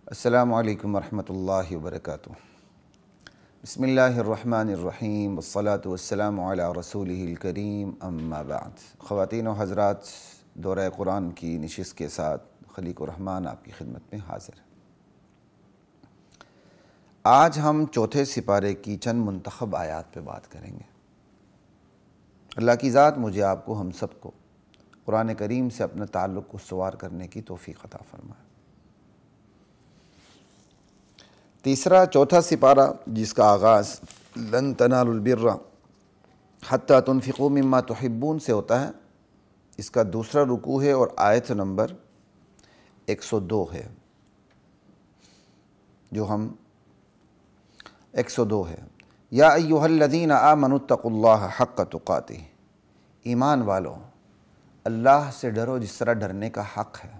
السلام علیکم ورحمۃ اللہ وبرکاتہ۔ بسم اللہ الرحمن الرحیم والصلاة والسلام علی رسولہ الکریم، اما بعد۔ خواتین و حضرات، دورہ قرآن کی نشست کے ساتھ خلیق الرحمن آپ کی خدمت میں حاضر ہے۔ آج ہم چوتھے سپارے کی چند منتخب آیات پہ بات کریں گے۔ اللہ کی ذات مجھے آپ کو ہم سب کو قرآن کریم سے اپنا تعلق استوار کرنے کی توفیق عطا فرمائے۔ تیسرا چوتھا سپارہ جس کا آغاز لن تنالوا البر حتی تنفقوا مما تحبون سے ہوتا ہے، اس کا دوسرا رکوع ہے اور آیت نمبر 102 ہے، جو ہم 102 ہے۔ یا ایھا الذین آمنوا اتقوا اللہ حق تقاتہ، ایمان والو اللہ سے ڈرو جس طرح ڈرنے کا حق ہے،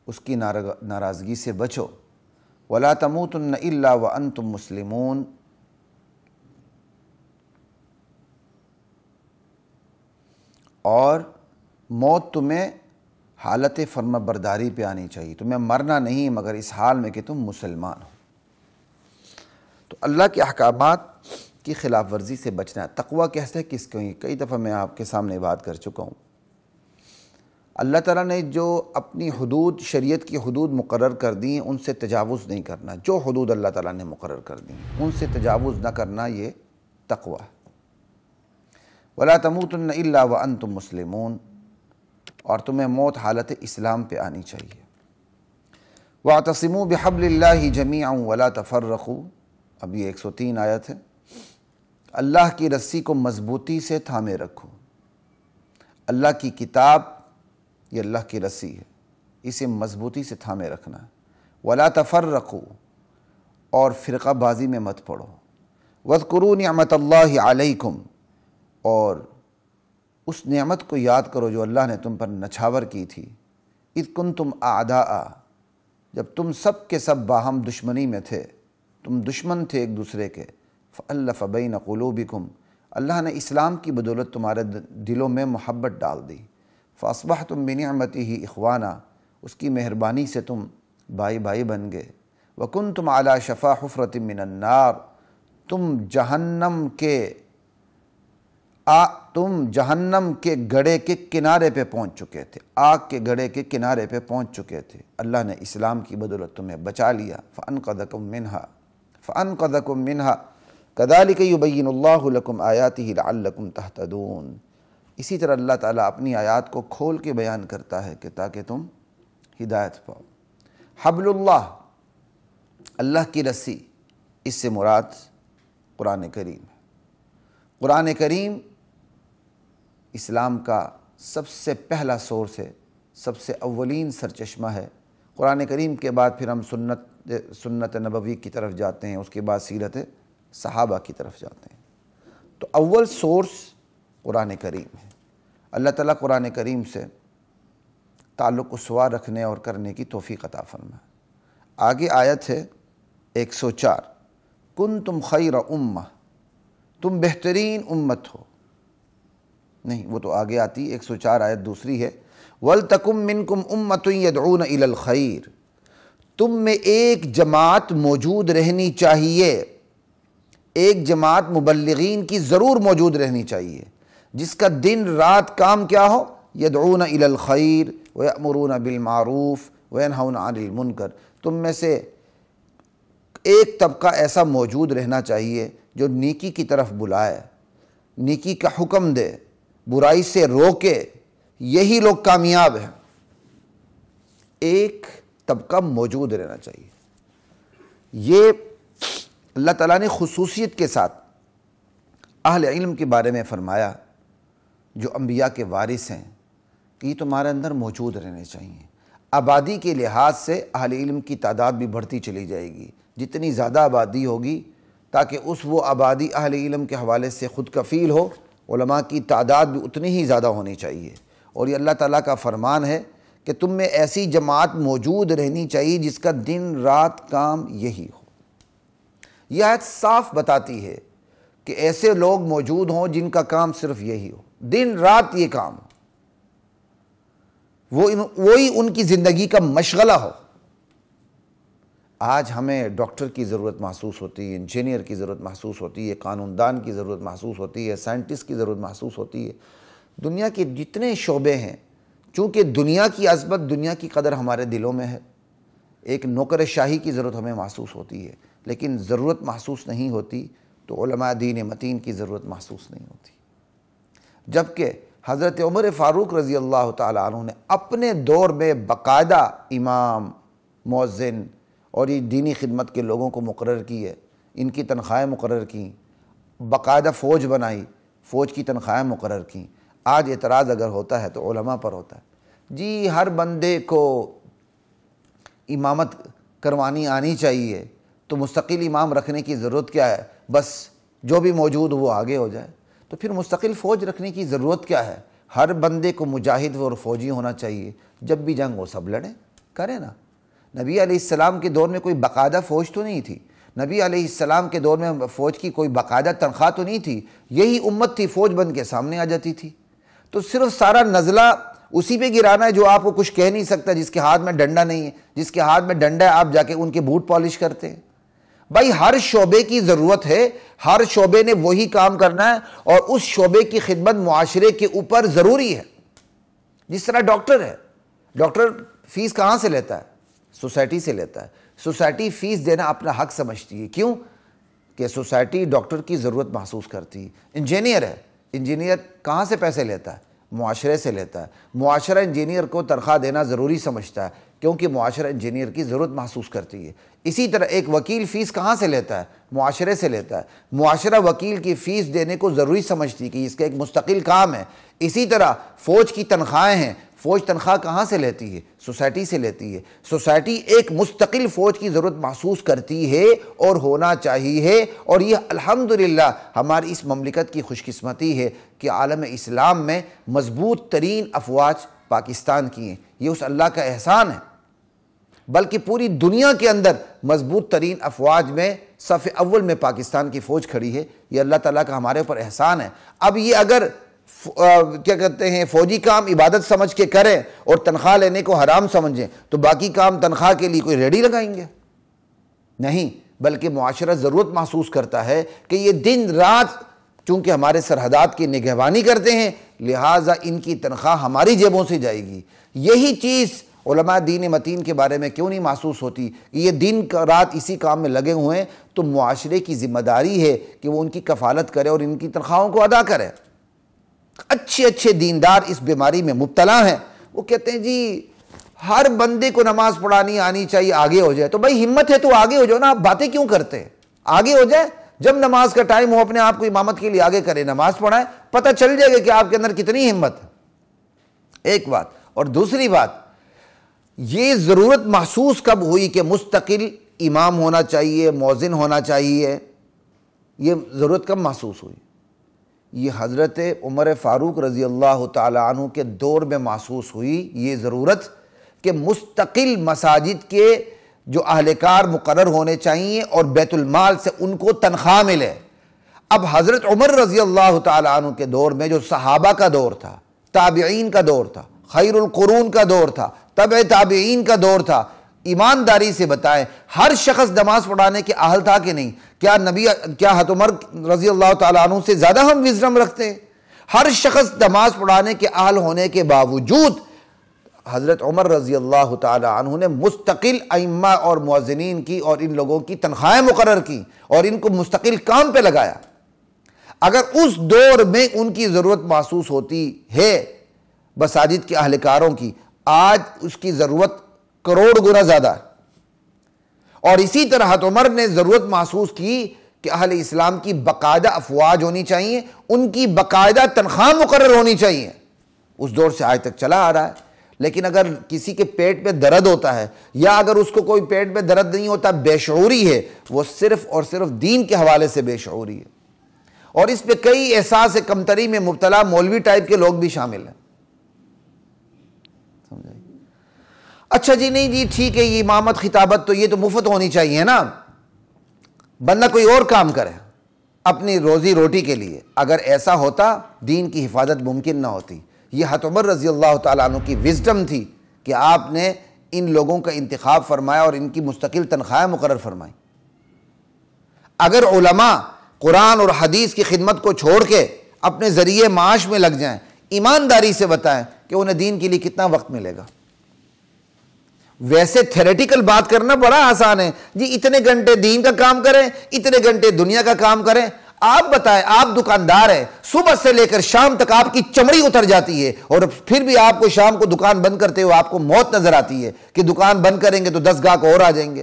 اس کی ناراضگی سے بچو۔ وَلَا تَمُوتُنَّ إِلَّا وَأَنْتُمْ مُسْلِمُونَ، اور موت تمہیں حالت فرما برداری پہ آنی چاہیے، تمہیں مرنا نہیں مگر اس حال میں کہ تم مسلمان ہو۔ تو اللہ کے احکامات کی خلاف ورزی سے بچنا ہے۔ تقویٰ کیسے کس کو؟ کئی دفعہ میں آپ کے سامنے بات کر چکا ہوں۔ اللہ تعالیٰ نے جو اپنی حدود، شریعت کی حدود مقرر کر دی ہیں، ان سے تجاوز نہیں کرنا۔ جو حدود اللہ تعالیٰ نے مقرر کر دی ہیں ان سے تجاوز نہ کرنا، یہ تقویٰ ہے۔ وَلَا تَمُوتُنَّ إِلَّا وَأَنْتُمْ مُسْلِمُونَ، اور تمہیں موت حالت اسلام پہ آنی چاہیے۔ وَاعْتَصِمُوا بِحَبْلِ اللَّهِ جَمِيعًا وَلَا تَفَرَّقُوا، اب یہ 103 آیت ہے۔ اللہ کی رسی کو مضبوطی سے تھامے رکھو۔ اللہ کی کتاب یہ اللہ کی رسی ہے، اسے مضبوطی سے تھامے رکھنا ہے۔ وَلَا تَفَرَّقُوا، اور فرقہ بازی میں مت پڑو۔ وَاذْكُرُوا نِعْمَةَ اللَّهِ عَلَيْكُمْ، اور اس نعمت کو یاد کرو جو اللہ نے تم پر نچھاور کی تھی۔ اِذْ كُنْتُمْ أَعْدَاءَ، جب تم سب کے سب باہم دشمنی میں تھے، تم دشمن تھے ایک دوسرے کے۔ فَأَلَّفَ بَيْنَ قُلُوبِكُمْ، اللہ نے اسلام کی بدولت تمہارے دلوں میں محبت ڈال دی۔ فَأَصْبَحْتُمْ بِنِعْمَتِهِ إِخْوَانًا، اس کی مہربانی سے تم بھائی بھائی بن گئے۔ وَكُنْتُمْ عَلَى شَفَا حُفْرَةٍ مِّنَ النَّارِ، تم جہنم کے گڑھے کے کنارے پہ پہنچ چکے تھے، آگ کے گڑھے کے کنارے پہ پہنچ چکے تھے۔ اللہ نے اسلام کی بدولت تمہیں بچا لیا۔ فَأَنْقَذَكُم مِّنْهَا كَذَلِكَ يُبَيِّنُ اللَّهُ لَكُمْ آيَاتِهِ لَعَلَّكُمْ تَهْتَدُونَ، اسی طرح اللہ تعالیٰ اپنی آیات کو کھول کے بیان کرتا ہے کہ تاکہ تم ہدایت پاؤ۔ حبل اللہ، اللہ کی رسی، اس سے مراد قرآن کریم ہے۔ قرآن کریم اسلام کا سب سے پہلا سورس ہے، سب سے اولین سرچشمہ ہے۔ قرآن کریم کے بعد پھر ہم سنت نبوی کی طرف جاتے ہیں، اس کے بعد سیرت صحابہ کی طرف جاتے ہیں۔ تو اول سورس قرآن کریم ہے۔ اللہ تعالیٰ قرآن کریم سے تعلق استوار رکھنے اور کرنے کی توفیق عطا فرمائے۔ آگے آیت ہے 104، کنتم خیر امہ، تم بہترین امت ہو۔ نہیں، وہ تو آگے آتی، 104 آیت دوسری ہے۔ وَلْتَكُمْ مِنْكُمْ أُمَّةٌ يَدْعُونَ إِلَى الْخَيْرِ، تم میں ایک جماعت موجود رہنی چاہیے، ایک جماعت مبلغین کی ضرور موجود رہنی چاہیے، جس کا دن رات کام کیا ہو؟ يَدْعُونَ إِلَى الْخَيْرِ وَيَأْمُرُونَ بِالْمَعْرُوفِ وَيَنْهَوْنَ عَنِ الْمُنْكَرِ، تم میں سے ایک طبقہ ایسا موجود رہنا چاہیے جو نیکی کی طرف بلائے، نیکی کا حکم دے، برائی سے روکے، یہی لوگ کامیاب ہیں۔ ایک طبقہ موجود رہنا چاہیے۔ یہ اللہ تعالیٰ نے خصوصیت کے ساتھ اہل علم کے بارے میں فرمایا، جو انبیاء کے وارث ہیں، کہ یہ تمہارے اندر موجود رہنے چاہیے۔ آبادی کے لحاظ سے اہل علم کی تعداد بھی بڑھتی چلی جائے گی، جتنی زیادہ آبادی ہوگی تاکہ وہ آبادی اہل علم کے حوالے سے خود کفیل ہو، علماء کی تعداد بھی اتنی ہی زیادہ ہونی چاہیے۔ اور یہ اللہ تعالیٰ کا فرمان ہے کہ تم میں ایسی جماعت موجود رہنی چاہیے جس کا دن رات کام یہی ہو۔ یہ آیت صاف بتاتی ہے کہ ایسے لوگ موجود ہوں جن کا کام صرف یہی ہو، دن رات یہ کام ہو، وہی ان کی زندگی کا مشغلہ ہو۔ آج ہمیں ڈاکٹر کی ضرورت محسوس ہوتی ہے، انجینئر کی ضرورت محسوس ہوتی ہے، قانون دان کی ضرورت محسوس ہوتی ہے، سائنٹسٹ کی ضرورت محسوس ہوتی ہے۔ دنیا کے جتنے شعبے ہیں، چونکہ دنیا کی عظمت، دنیا کی قدر ہمارے دلوں میں ہے، ایک نوکر شاہی کی ضرورت ہمیں محسوس ہوتی ہے، لیکن ضرورت محسوس نہیں ہوتی تو علماء دین متین کی ضرورت محسوس نہیں ہوتی۔ جبکہ حضرت عمر فاروق رضی اللہ تعالیٰ عنہ نے اپنے دور میں باقاعدہ امام، مؤذن اور یہ دینی خدمت کے لوگوں کو مقرر کیے، ان کی تنخواہیں مقرر کیں، باقاعدہ فوج بنائی، فوج کی تنخواہیں مقرر کیں۔ آج اعتراض اگر ہوتا ہے تو علماء پر ہوتا ہے، جی ہر بندے کو امامت کروانی آنی چاہیے، تو مستقل امام رکھنے کی ضرورت کیا ہے، بس جو بھی موجود وہ آگے ہو جائے۔ تو پھر مستقل فوج رکھنے کی ضرورت کیا ہے؟ ہر بندے کو مجاہد اور فوجی ہونا چاہیے، جب بھی جنگ ہو سب لڑیں، کریں نا۔ نبی علیہ السلام کے دور میں کوئی باقاعدہ فوج تو نہیں تھی، نبی علیہ السلام کے دور میں فوج کی کوئی باقاعدہ تنخواہ تو نہیں تھی، یہی امت تھی، فوج بن کے سامنے آ جاتی تھی۔ تو صرف سارا نزلہ اسی پہ گرانا ہے جو آپ کو کچھ کہہ نہیں سکتا، جس کے ہاتھ میں ڈنڈا نہیں ہے، جس کے ہاتھ میں ڈنڈا ہے آپ جا کے ان کے بوٹ پالش کرتے ہیں۔ بھائی ہر شعبے کی ضرورت ہے، ہر شعبے نے وہی کام کرنا ہے، اور اس شعبے کی خدمت معاشرے کے اوپر ضروری ہے۔ جس طرح ڈاکٹر ہے، ڈاکٹر فیس کہاں سے لیتا ہے؟ سوسائٹی سے لیتا ہے۔ سوسائٹی فیس دینا اپنا حق سمجھتی ہے، کیوں کہ سوسائٹی ڈاکٹر کی ضرورت محسوس کرتی ہے۔ انجینئر ہے، انجینئر کہاں سے پیسے لیتا ہے؟ معاشرے سے لیتا ہے۔ معاشرہ انجینئر کو تنخواہ دینا ضروری سمجھتا ہے، کیونکہ معاشرہ انجینئر کی ضرورت محسوس کرتی ہے۔ اسی طرح ایک وکیل فیس کہاں سے لیتا ہے؟ معاشرے سے لیتا ہے۔ معاشرہ وکیل کی فیس دینے کو ضروری سمجھتی ہے کہ اس کا ایک مستقل کام ہے۔ اسی طرح فوج کی تنخواہیں ہیں، فوج تنخواہ کہاں سے لیتی ہے؟ سوسائٹی سے لیتی ہے۔ سوسائٹی ایک مستقل فوج کی ضرورت محسوس کرتی ہے اور ہونا چاہیے، اور یہ الحمدللہ ہماری اس مملکت کی خوش قسمتی ہے کہ عالم اسلام میں مضبوط ترین افواج پاکستان کی ہیں۔ یہ اس اللہ کا احسان ہے، بلکہ پوری دنیا کے اندر مضبوط ترین افواج میں صف اول میں پاکستان کی فوج کھڑی ہے۔ یہ اللہ تعالیٰ کا ہمارے اوپر احسان ہے۔ اب یہ اگر کیا کہتے ہیں فوجی کام عبادت سمجھ کے کریں اور تنخواہ لینے کو حرام سمجھیں، تو باقی کام تنخواہ کے لیے کوئی ریڈی لگائیں گے؟ نہیں، بلکہ معاشرہ ضرورت محسوس کرتا ہے کہ یہ دن رات چونکہ ہمارے سرحدات کی نگہبانی کرتے ہیں، لہٰذا ان کی تنخواہ ہماری جیبوں سے جائے گی۔ یہی چیز علماء دین متین کے بارے میں کیوں نہیں محسوس ہوتی کہ یہ دن رات اسی کام میں لگے ہوئے ہیں؟ تو معاشرے کی ذمہ داری ہے کہ وہ ان کی کفالت کرے اور ان کی تنخواہوں کو ادا کرے۔ اچھے دیندار اس بیماری میں مبتلا ہیں، وہ کہتے ہیں جی ہر بندے کو نماز پڑھانی آنی چاہیے، آگے ہو جائے۔ تو بھائی ہمت ہے تو آگے ہو جاؤ نا، آپ باتیں کیوں کرتے ہیں؟ آگے ہو جائے، جب نماز کا ٹائم ہو اپنے آپ کو امامت کے لیے آگے کرے، نماز پڑھائیں، پتہ چل جائے گا کہ آپ کے اندر کتنی ہمت ہے۔ ایک بات، اور دوسری بات، یہ ضرورت محسوس کب ہوئی کہ مستقل امام ہونا چاہیے، مؤذن ہونا چاہیے؟ یہ ضرورت کب محسوس ہوئی؟ یہ حضرت عمر فاروق رضی اللہ تعالیٰ عنہ کے دور میں محسوس ہوئی یہ ضرورت کہ مستقل مساجد کے جو اہلکار مقرر ہونے چاہیے اور بیت المال سے ان کو تنخواہ ملے۔ اب حضرت عمر رضی اللہ تعالیٰ عنہ کے دور میں جو صحابہ کا دور تھا، تابعین کا دور تھا، خیر القرون کا دور تھا، تبع تابعین کا دور تھا، ایمانداری سے بتائیں ہر شخص نماز پڑھانے کے اہل تھا کہ نہیں؟ کیا حضرت عمر رضی اللہ تعالیٰ عنہ سے زیادہ ہم وزڈم رکھتے ہیں؟ ہر شخص نماز پڑھانے کے اہل ہونے کے باوجود حضرت عمر رضی اللہ تعالیٰ عنہ نے مستقل ائمہ اور مؤذنین کی اور ان لوگوں کی تنخواہیں مقرر کی اور ان کو مستقل کام پہ لگایا۔ اگر اس دور میں ان کی ضرورت محسوس ہوتی ہے مساجد کے اہلکاروں کی، آج اس کی ضرورت کروڑ گنا زیادہ ہے۔ اور اسی طرح حضرت عمر نے ضرورت محسوس کی کہ اہل اسلام کی باقاعدہ افواج ہونی چاہیے، ان کی باقاعدہ تنخواہ مقرر ہونی چاہیے۔ اس دور سے آج تک چلا آ رہا ہے۔ لیکن اگر کسی کے پیٹ میں درد ہوتا ہے یا اگر اس کو کوئی پیٹ میں درد نہیں ہوتا، بے شعوری ہے، وہ صرف اور صرف دین کے حوالے سے بے شعوری ہے۔ اور اس پہ کئی احساس کمتری میں مبتلا مولوی ٹائپ کے لوگ بھی شامل ہیں۔ اچھا جی نہیں جی ٹھیک ہے، یہ امامت خطابت تو یہ تو مفت ہونی چاہیے نا، بندہ کوئی اور کام کرے اپنی روزی روٹی کے لیے۔ اگر ایسا ہوتا دین کی حفاظت ممکن نہ ہوتی۔ یہ حضرت عمر رضی اللہ تعالیٰ عنہ کی وزڈم تھی کہ آپ نے ان لوگوں کا انتخاب فرمایا اور ان کی مستقل تنخواہیں مقرر فرمائیں۔ اگر علماء قرآن اور حدیث کی خدمت کو چھوڑ کے اپنے ذریعے معاش میں لگ جائیں، ایمانداری سے بتائیں کہ انہیں دین کے لیے کتنا وقت ملے گا۔ ویسے تھیوریٹیکل بات کرنا بڑا آسان ہے، جی اتنے گھنٹے دین کا کام کریں، اتنے گھنٹے دنیا کا کام کریں۔ آپ بتائیں، آپ دکاندار ہیں، صبح سے لے کر شام تک آپ کی چمڑی اتر جاتی ہے، اور پھر بھی آپ کو شام کو دکان بند کرتے ہوئے آپ کو موت نظر آتی ہے کہ دکان بند کریں گے تو 10 گاہک اور آ جائیں گے۔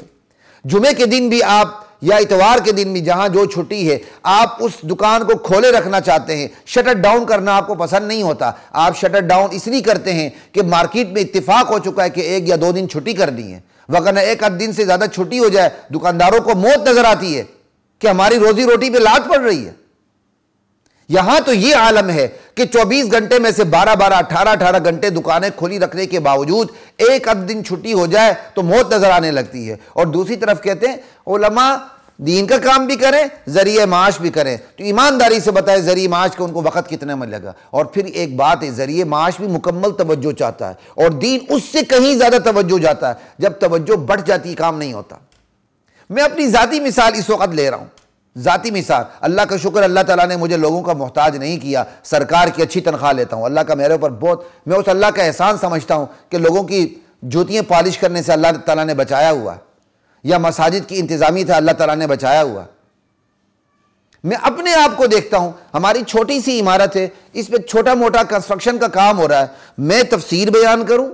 جمعے کے دن بھی آپ یا اتوار کے دن بھی جہاں جو چھٹی ہے آپ اس دکان کو کھولے رکھنا چاہتے ہیں، شٹر ڈاؤن کرنا آپ کو پسند نہیں ہوتا۔ آپ شٹر ڈاؤن اس لیے کرتے ہیں کہ مارکیٹ میں اتفاق ہو چکا ہے کہ 1 یا 2 دن چھٹی کر دی ہے، وگرنہ 1 دن سے زیادہ چھٹی ہو جائے دکانداروں کو موت نظر آتی ہے کہ ہماری روزی روٹی پہ لات پڑ رہی ہے۔ یہاں تو یہ عالم ہے کہ 24 گھنٹے میں سے 12 18 گھنٹے دکانیں کھلی رکھنے کے باوجود 1 دن چھٹی ہو جائے تو موت نظر آنے لگتی ہے۔ اور دوسری طرف کہتے ہیں علماء دین کا کام بھی کریں، ذریعہ معاش بھی کریں، تو ایمانداری سے بتائے ذریعہ معاش کا ان کو وقت کتنے میں لگا۔ اور پھر ایک بات ہے، ذریعہ معاش بھی مکمل توجہ چاہتا ہے اور دین اس سے کہیں زیادہ توجہ جاتا ہے۔ جب توجہ بڑھ جاتی کام نہیں ہوتا۔ میں اپنی ذاتی مثال اس وقت لے رہا ہوں، ذاتی مثال۔ اللہ کا شکر، اللہ تعالیٰ نے مجھے لوگوں کا محتاج نہیں کیا، سرکار کی اچھی تنخواہ لیتا ہوں، اللہ کا میرے اوپر بہت، میں اس اللہ کا احسان سمجھتا ہوں کہ لوگوں کی جوتیاں پالش کرنے سے اللہ تعالیٰ نے بچایا ہوا، یا مساجد کی انتظامی تھا اللہ تعالیٰ نے بچایا ہوا۔ میں اپنے آپ کو دیکھتا ہوں، ہماری چھوٹی سی عمارت ہے، اس پہ چھوٹا موٹا کنسٹرکشن کا کام ہو رہا ہے، میں تفسیر بیان کروں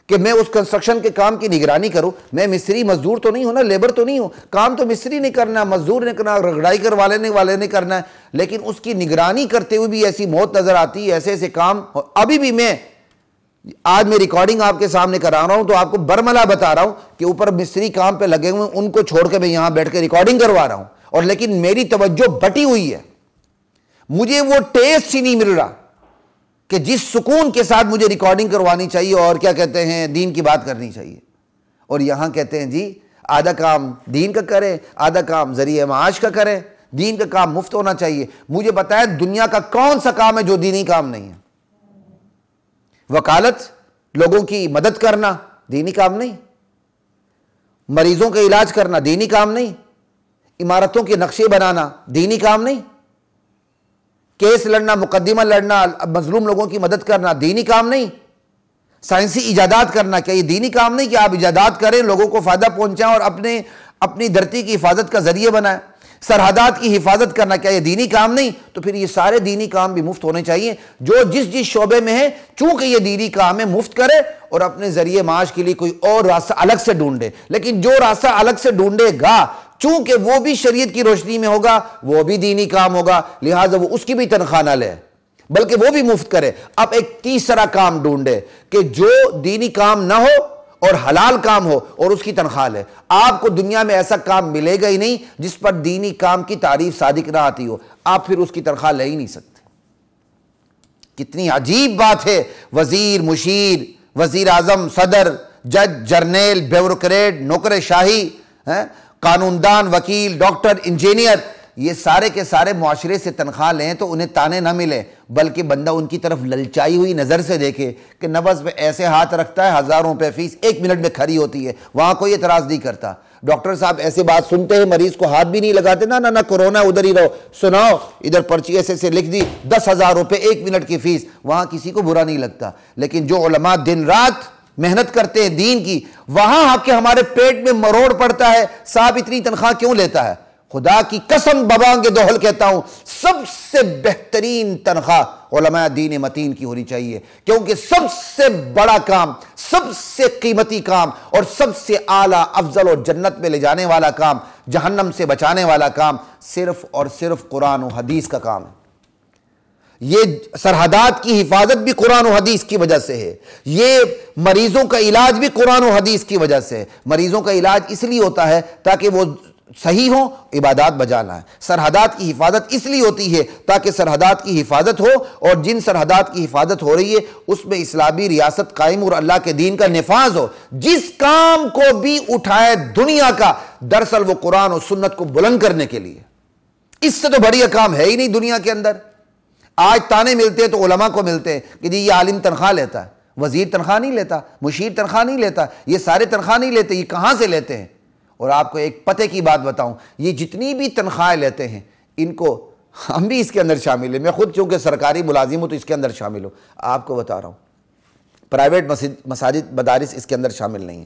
کہ میں اس کنسٹرکشن کے کام کی نگرانی کروں؟ میں مستری مزدور تو نہیں ہوں نا، لیبر تو نہیں ہوں، کام تو مستری نہیں کرنا، مزدور نہیں کرنا، رگڑائی کروانے والے نہیں کرنا ہے، لیکن اس کی نگرانی کرتے ہوئے بھی ایسی موت نظر آتی ہے، ایسے ایسے کام۔ ابھی بھی میں آج میں ریکارڈنگ آپ کے سامنے کرا رہا ہوں تو آپ کو برملا بتا رہا ہوں کہ اوپر مستری کام پہ لگے ہوئے، ان کو چھوڑ کے میں یہاں بیٹھ کے ریکارڈنگ کروا رہا ہوں، اور لیکن میری توجہ بٹی ہوئی ہے، مجھے وہ ٹیسٹ ہی نہیں مل رہا کہ جس سکون کے ساتھ مجھے ریکارڈنگ کروانی چاہیے اور کیا کہتے ہیں دین کی بات کرنی چاہیے۔ اور یہاں کہتے ہیں جی آدھا کام دین کا کریں، آدھا کام ذریعہ معاش کا کریں، دین کا کام مفت ہونا چاہیے۔ مجھے بتائیں دنیا کا کون سا کام ہے جو دینی کام نہیں ہے؟ وکالت، لوگوں کی مدد کرنا دینی کام نہیں، مریضوں کا علاج کرنا دینی کام نہیں، عمارتوں کے نقشے بنانا دینی کام نہیں، کیس لڑنا، مقدمہ لڑنا، مظلوم لوگوں کی مدد کرنا دینی کام نہیں، سائنسی ایجادات کرنا کیا یہ دینی کام نہیں کہ آپ ایجادات کریں، لوگوں کو فائدہ پہنچائیں اور اپنی دھرتی کی حفاظت کا ذریعہ بنائیں؟ سرحدات کی حفاظت کرنا کیا یہ دینی کام نہیں؟ تو پھر یہ سارے دینی کام بھی مفت ہونے چاہیے۔ جو جس شعبے میں ہے چونکہ یہ دینی کام ہے مفت کرے اور اپنے ذریعے معاش کے لیے کوئی اور راستہ الگ سے ڈھونڈے، لیکن جو راستہ الگ سے ڈھونڈے گا چونکہ وہ بھی شریعت کی روشنی میں ہوگا وہ بھی دینی کام ہوگا، لہٰذا وہ اس کی بھی تنخواہ نہ لے بلکہ وہ بھی مفت کرے۔ اب ایک تیسرا کام ڈھونڈے کہ جو دینی کام نہ ہو اور حلال کام ہو اور اس کی تنخواہ لے۔ آپ کو دنیا میں ایسا کام ملے گا ہی نہیں جس پر دینی کام کی تعریف صادق نہ آتی ہو، آپ پھر اس کی تنخواہ لے ہی نہیں سکتے۔ کتنی عجیب بات ہے، وزیر، مشیر، وزیر اعظم، صدر، جج، جرنیل، بیوروکریٹ، نوکر شاہی، قانوندان، وکیل، ڈاکٹر، انجینئر، یہ سارے کے سارے معاشرے سے تنخواہ لیں تو انہیں تانے نہ ملے بلکہ بندہ ان کی طرف للچائی ہوئی نظر سے دیکھے کہ نبض پہ ایسے ہاتھ رکھتا ہے، 1000 روپے فیس 1 منٹ میں کھری ہوتی ہے، وہاں کوئی اعتراض نہیں کرتا۔ ڈاکٹر صاحب ایسے بات سنتے ہیں مریض کو ہاتھ بھی نہیں لگاتے، نہ کورونا ادھر ہی رہو، سناؤ ادھر پرچی ایسے لکھ دی، 10,000 روپے 1 منٹ کی فیس، وہاں کسی کو برا نہیں لگتا۔ لیکن جو علماء دن رات محنت کرتے ہیں دین کی، وہاں آ کے ہمارے پیٹ میں مروڑ پڑتا ہے، صاحب اتنی تنخواہ کیوں لیتا ہے؟ خدا کی قسم ببانگ دوہل کہتا ہوں، سب سے بہترین تنخواہ علماء دین متین کی ہونی چاہیے، کیونکہ سب سے بڑا کام، سب سے قیمتی کام اور سب سے اعلیٰ افضل اور جنت میں لے جانے والا کام، جہنم سے بچانے والا کام صرف اور صرف قرآن و حدیث کا کام ہے۔ یہ سرحدات کی حفاظت بھی قرآن و حدیث کی وجہ سے ہے، یہ مریضوں کا علاج بھی قرآن و حدیث کی وجہ سے ہے۔ مریضوں کا علاج اس لیے ہوتا ہے تاکہ وہ صحیح ہوں، عبادات بجانا ہے۔ سرحدات کی حفاظت اس لیے ہوتی ہے تاکہ سرحدات کی حفاظت ہو، اور جن سرحدات کی حفاظت ہو رہی ہے اس میں اسلامی ریاست قائم اور اللہ کے دین کا نفاذ ہو۔ جس کام کو بھی اٹھائے دنیا کا، دراصل وہ قرآن اور سنت کو بلند کرنے کے لیے، اس سے تو بڑھیا کام ہے ہی نہیں دنیا کے اندر۔ آج تانے ملتے ہیں تو علماء کو ملتے ہیں کہ جی یہ عالم تنخواہ لیتا ہے، وزیر تنخواہ نہیں لیتا، مشیر تنخواہ نہیں لیتا، یہ سارے تنخواہ نہیں لیتے، یہ کہاں سے لیتے ہیں؟ اور آپ کو ایک پتے کی بات بتاؤں، یہ جتنی بھی تنخواہیں لیتے ہیں ان کو، ہم بھی اس کے اندر شامل ہیں، میں خود چونکہ سرکاری ملازم ہوں تو اس کے اندر شامل ہوں، آپ کو بتا رہا ہوں پرائیویٹ مساجد مدارس اس کے اندر شامل نہیں ہیں۔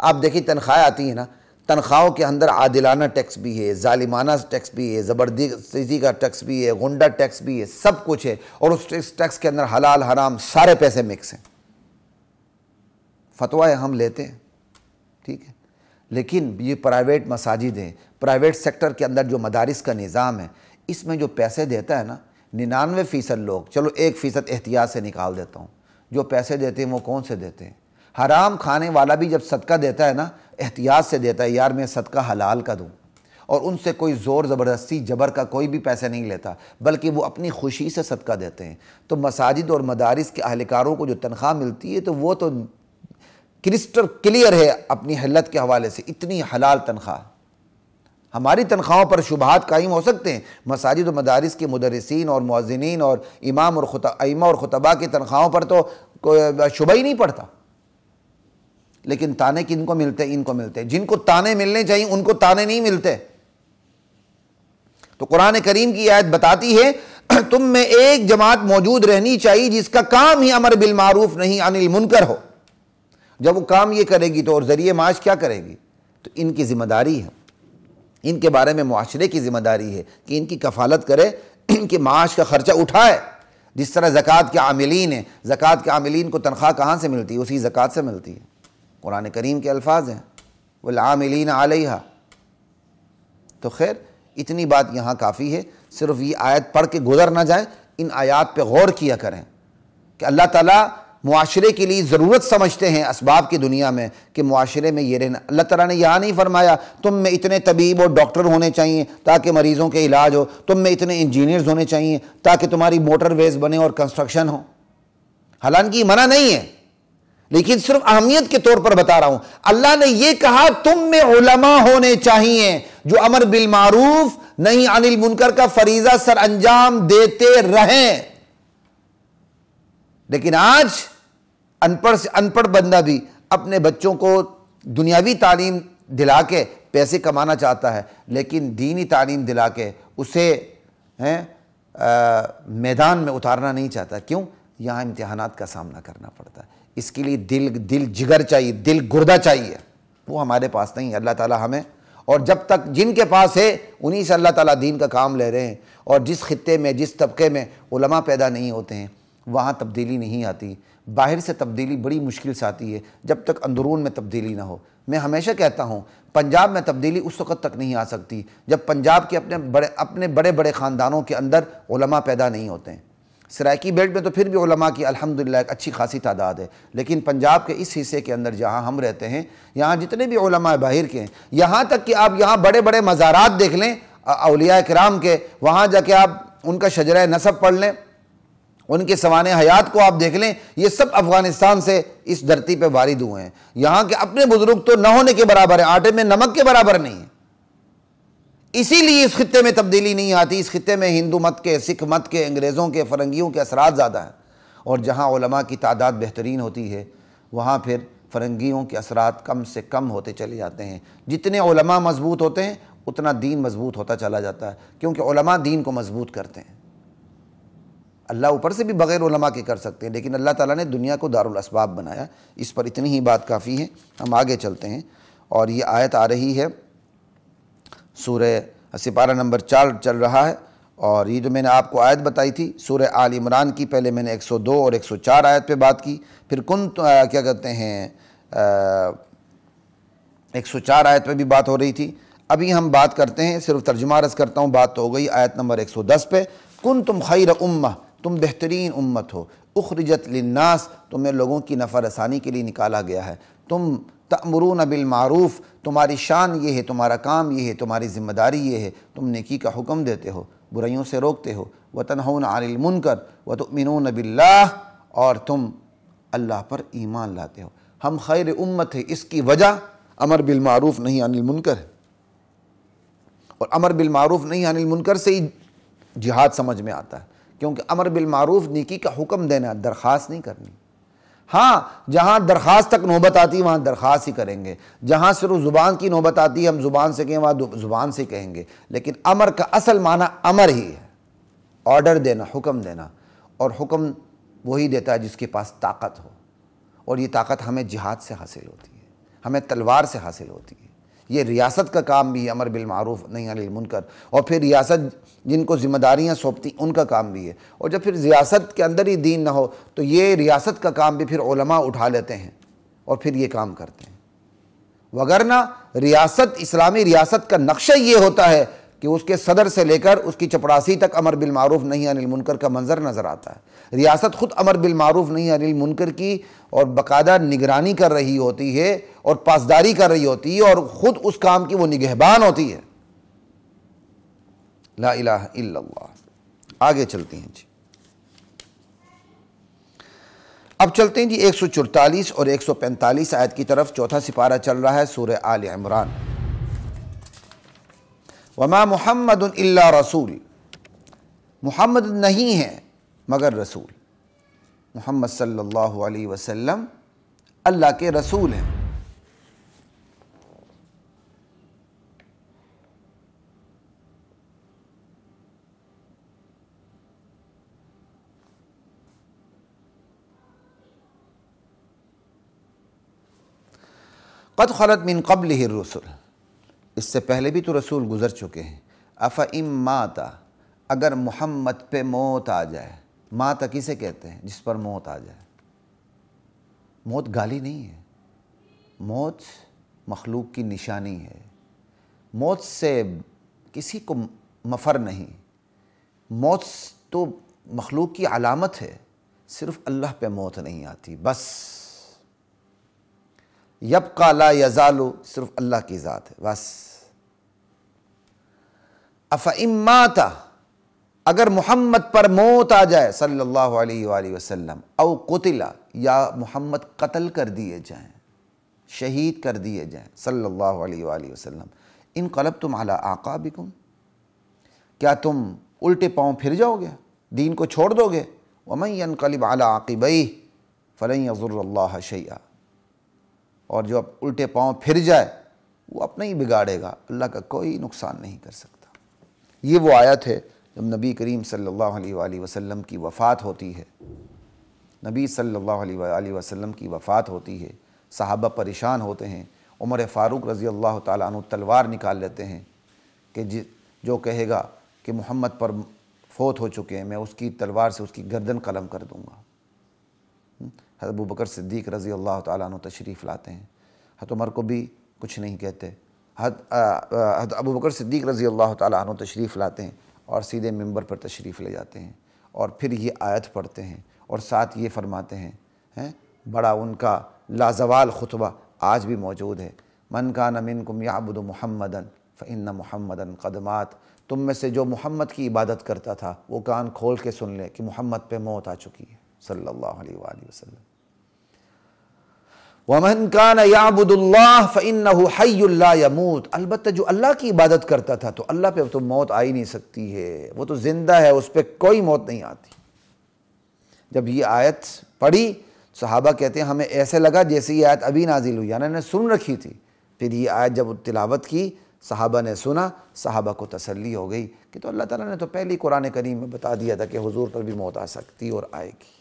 آپ دیکھیں تنخواہیں آتی ہیں نا، تنخواہوں کے اندر عادلانہ ٹیکس بھی ہے، ظالمانہ ٹیکس بھی ہے، زبردستی کا ٹیکس بھی ہے، غنڈہ ٹیکس بھی ہے، سب کچھ ہے، اور اس ٹیکس کے اندر حلال حرام سارے پیسے مکس ہیں۔ فتویٰ ہم لیتے ہیں، ٹھیک ہے، لیکن یہ پرائیویٹ مساجد ہیں، پرائیویٹ سیکٹر کے اندر جو مدارس کا نظام ہے، اس میں جو پیسے دیتا ہے نا 99% لوگ، چلو 1% احتیاط سے نکال دیتا ہوں، جو پیسے دیتے ہیں وہ کون سے دیتے ہیں؟ حرام کھانے والا بھی جب صدقہ دیتا ہے نا احتیاط سے دیتا ہے، یار میں صدقہ حلال کا دوں، اور ان سے کوئی زور زبردستی جبر کا کوئی بھی پیسے نہیں لیتا، بلکہ وہ اپنی خوشی سے صدقہ دیتے ہیں۔ تو مساجد اور مدارس کے اہلکاروں کو جو تنخواہ ملتی ہے تو وہ تو کرسٹل کلیئر ہے اپنی حلت کے حوالے سے، اتنی حلال تنخواہ۔ ہماری تنخواہوں پر شبہات قائم ہو سکتے ہیں، مساجد و مدارس کے مدرسین اور مؤذنین اور امام اور ائمہ اور خطباء کی تنخواہوں پر تو کوئی شبہ ہی نہیں پڑتا، لیکن تانے کن کو ملتے ہیں؟ ان کو ملتے ہیں، جن کو تانے ملنے چاہیے ان کو تانے نہیں ملتے۔ تو قرآن کریم کی آیت بتاتی ہے تم میں ایک جماعت موجود رہنی چاہیے جس کا کام ہی امر بالمعروف نہیں عن المنکر ہو۔ جب وہ کام یہ کرے گی تو اور ذریعہ معاش کیا کرے گی؟ تو ان کی ذمہ داری ہے، ان کے بارے میں معاشرے کی ذمہ داری ہے کہ ان کی کفالت کرے، ان کے معاش کا خرچہ اٹھائے۔ جس طرح زکوٰۃ کے عاملین ہیں، زکوٰۃ کے عاملین کو تنخواہ کہاں سے ملتی ہے؟ اسی زکوٰۃ سے ملتی ہے۔ قرآن کریم کے الفاظ ہیں والعاملین علیہا۔ تو خیر اتنی بات یہاں کافی ہے، صرف یہ آیت پڑھ کے گزر نہ جائیں، ان آیات پہ غور کیا کریں کہ اللہ تعالیٰ معاشرے کے لیے ضرورت سمجھتے ہیں اسباب کی دنیا میں کہ معاشرے میں یہ رہنا۔ اللہ تعالیٰ نے یہاں نہیں فرمایا تم میں اتنے طبیب اور ڈاکٹر ہونے چاہیے تاکہ مریضوں کے علاج ہو، تم میں اتنے انجینئرز ہونے چاہیے تاکہ تمہاری موٹر ویز بنے اور کنسٹرکشن ہو۔ حالانکہ یہ منع نہیں ہے، لیکن صرف اہمیت کے طور پر بتا رہا ہوں۔ اللہ نے یہ کہا تم میں علماء ہونے چاہیے جو امر بالمعروف نہی عن المنکر کا فریضہ سر انجام دیتے رہیں۔ لیکن آج ان پڑھ بندہ بھی اپنے بچوں کو دنیاوی تعلیم دلا کے پیسے کمانا چاہتا ہے، لیکن دینی تعلیم دلا کے اسے میدان میں اتارنا نہیں چاہتا۔ کیوں؟ یہاں امتحانات کا سامنا کرنا پڑتا ہے، اس کے لیے دل جگر چاہیے، دل گردہ چاہیے، وہ ہمارے پاس نہیں ہے۔ اللہ تعالیٰ ہمیں، اور جب تک جن کے پاس ہے انہی سے اللہ تعالیٰ دین کا کام لے رہے ہیں، اور جس خطے میں جس طبقے میں علماء پیدا نہیں ہوتے ہیں وہاں تبدیلی نہیں آتی۔ باہر سے تبدیلی بڑی مشکل سے آتی ہے جب تک اندرون میں تبدیلی نہ ہو۔ میں ہمیشہ کہتا ہوں پنجاب میں تبدیلی اس وقت تک نہیں آ سکتی جب پنجاب کے اپنے بڑے بڑے خاندانوں کے اندر علماء پیدا نہیں ہوتے ہیں۔ سرائکی بیلٹ میں تو پھر بھی علماء کی الحمدللہ ایک اچھی خاصی تعداد ہے، لیکن پنجاب کے اس حصے کے اندر جہاں ہم رہتے ہیں یہاں جتنے بھی علماء باہر کے ہیں، یہاں تک کہ آپ یہاں بڑے بڑے مزارات دیکھ لیں اولیاء کرام کے، وہاں جا کے آپ ان کا شجرہ نسب پڑھ لیں، ان کے سوانح حیات کو آپ دیکھ لیں، یہ سب افغانستان سے اس دھرتی پہ وارد ہوئے ہیں۔ یہاں کے اپنے بزرگ تو نہ ہونے کے برابر ہیں، آٹے میں نمک کے برابر نہیں ہیں۔ اسی لیے اس خطے میں تبدیلی نہیں آتی۔ اس خطے میں ہندو مت کے، سکھ مت کے، انگریزوں کے، فرنگیوں کے اثرات زیادہ ہیں، اور جہاں علماء کی تعداد بہترین ہوتی ہے وہاں پھر فرنگیوں کے اثرات کم سے کم ہوتے چلے جاتے ہیں۔ جتنے علماء مضبوط ہوتے ہیں اتنا دین مضبوط ہوتا چلا جاتا ہے، کیونکہ علماء دین کو مضبوط کرتے ہیں۔ اللہ اوپر سے بھی بغیر علماء کے کر سکتے ہیں، لیکن اللہ تعالیٰ نے دنیا کو دارالاسباب بنایا۔ اس پر اتنی ہی بات کافی ہے، ہم آگے چلتے ہیں۔ اور یہ آیت آ رہی ہے سورہ سپارہ نمبر 4 چل رہا ہے، اور یہ جو میں نے آپ کو آیت بتائی تھی سورہ آل عمران کی، پہلے میں نے 102 اور 104 آیت پہ بات کی، پھر کیا کہتے ہیں 104 آیت پہ بھی بات ہو رہی تھی۔ ابھی ہم بات کرتے ہیں، صرف ترجمہ عرض کرتا ہوں، بات تو ہو گئی آیت نمبر 110 پہ۔ کنتم خیر امہ، تم بہترین امت ہو، اخرجت للناس، تمہیں لوگوں کی نفع رسانی کے لیے نکالا گیا ہے، تم تأمرون بالمعروف، تمہاری شان یہ ہے، تمہارا کام یہ ہے، تمہاری ذمہ داری یہ ہے، تم نیکی کا حکم دیتے ہو، برائیوں سے روکتے ہو، وتنہون عن المنکر وتؤمنون باللہ، اور تم اللہ پر ایمان لاتے ہو۔ ہم خیر امت ہے، اس کی وجہ امر بالمعروف نہیں عن المنکر ہے، اور امر بالمعروف نہیں عن المنکر سے ہی جہاد سمجھ میں آتا ہے، کیونکہ امر بالمعروف نیکی کا حکم دینا، درخواست نہیں کرنی۔ ہاں جہاں درخواست تک نوبت آتی ہے وہاں درخواست ہی کریں گے، جہاں صرف زبان کی نوبت آتی ہے ہم زبان سے کہیں وہاں زبان سے کہیں گے، لیکن امر کا اصل معنی امر ہی ہے، آرڈر دینا، حکم دینا، اور حکم وہی دیتا ہے جس کے پاس طاقت ہو، اور یہ طاقت ہمیں جہاد سے حاصل ہوتی ہے، ہمیں تلوار سے حاصل ہوتی ہے۔ یہ ریاست کا کام بھی ہے، امر بالمعروف نہی عن المنکر، اور پھر ریاست جن کو ذمہ داریاں سونپتی ان کا کام بھی ہے، اور جب پھر ریاست کے اندر ہی دین نہ ہو تو یہ ریاست کا کام بھی پھر علماء اٹھا لیتے ہیں اور پھر یہ کام کرتے ہیں۔ وگرنہ ریاست، اسلامی ریاست کا نقشہ یہ ہوتا ہے کہ اس کے صدر سے لے کر اس کی چپڑاسی تک امر بالمعروف نہی عن المنکر کا منظر نظر آتا ہے۔ ریاست خود امر بالمعروف نہی عن المنکر کی اور باقاعدہ نگرانی کر رہی ہوتی ہے اور پاسداری کر رہی ہوتی ہے، اور خود اس کام کی وہ نگہبان ہوتی ہے۔ لا الہ الا اللہ۔ آگے چلتے ہیں جی، اب چلتے ہیں جی 144 اور 145 آیت کی طرف۔ چوتھا سپارہ چل رہا ہے سورہ آل عمران۔ وما محمد الا رسول، محمد نہیں ہے مگر رسول، محمد صلی اللہ علیہ وسلم اللہ کے رسول ہیں۔ قد خلت من قبلہ الرسل، اس سے پہلے بھی تو رسول گزر چکے ہیں۔ افإن مات، اگر محمد پہ موت آ جائے، مات کسے کہتے ہیں؟ جس پر موت آ جائے۔ موت گالی نہیں ہے، موت مخلوق کی نشانی ہے، موت سے کسی کو مفر نہیں، موت تو مخلوق کی علامت ہے، صرف اللہ پہ موت نہیں آتی بس۔ یبقى لا یزال، صرف اللہ کی ذات ہے بس۔ افإن مات، اگر محمد پر موت آ جائے صلی اللہ علیہ وآلہ وسلم، او قتل، یا محمد قتل کر دیے جائیں، شہید کر دیے جائیں صلی اللہ علیہ وآلہ وسلم، انقلبتم علی اعقابکم، کیا تم الٹے پاؤں پھر جاؤ گے، دین کو چھوڑ دو گے؟ ومن ینقلب علی عاقبیہ فلن یضر اللہ شیئا، اور جو اب الٹے پاؤں پھر جائے وہ اپنا ہی بگاڑے گا، اللہ کا کوئی نقصان نہیں کر سکتا۔ یہ وہ آیت ہے جب نبی کریم صلی اللہ علیہ وآلہ وسلم کی وفات ہوتی ہے، نبی صلی اللہ علیہ وآلہ وسلم کی وفات ہوتی ہے، صحابہ پریشان ہوتے ہیں، عمر فاروق رضی اللہ تعالیٰ عنہ تلوار نکال لیتے ہیں کہ جو کہے گا کہ محمد پر فوت ہو چکے ہیں میں اس کی تلوار سے اس کی گردن قلم کر دوں گا۔ حضرت ابوبکر صدیق رضی اللہ تعالیٰ عنہ تشریف لاتے ہیں، حضرت عمر کو بھی کچھ نہیں کہتے، حضرت ابوبکر صدیق رضی اللہ تعالیٰ عنہ تشریف لاتے ہیں اور سیدھے منبر پر تشریف لے جاتے ہیں، اور پھر یہ آیت پڑھتے ہیں اور ساتھ یہ فرماتے ہیں، بڑا ان کا لازوال خطبہ آج بھی موجود ہے، من کان منکم یعبد محمدا فإن محمدا قد مات، تم میں سے جو محمد کی عبادت کرتا تھا وہ کان کھول کے سن لے کہ محمد پہ موت آ چکی ہے صلی اللہ علیہ وآلہ وسلم۔ وَمَنْ كَانَ يَعْبُدُ اللَّهَ فَإِنَّهُ حَيٌّ لَا يَمُوتُ، البتہ جو اللہ کی عبادت کرتا تھا تو اللہ پہ تو موت آ ہی نہیں سکتی ہے، وہ تو زندہ ہے، اس پہ کوئی موت نہیں آتی۔ جب یہ آیت پڑھی صحابہ کہتے ہیں ہمیں ایسے لگا جیسے یہ آیت ابھی نازل ہوئی، یعنی نے سن رکھی تھی، پھر یہ آیت جب تلاوت کی صحابہ نے سنا، صحابہ کو تسلی ہو گئی کہ تو اللہ تعالیٰ نے تو پہلی قرآن کریم میں بتا دیا تھا کہ حضور پر بھی موت آ سکتی اور آئے گی۔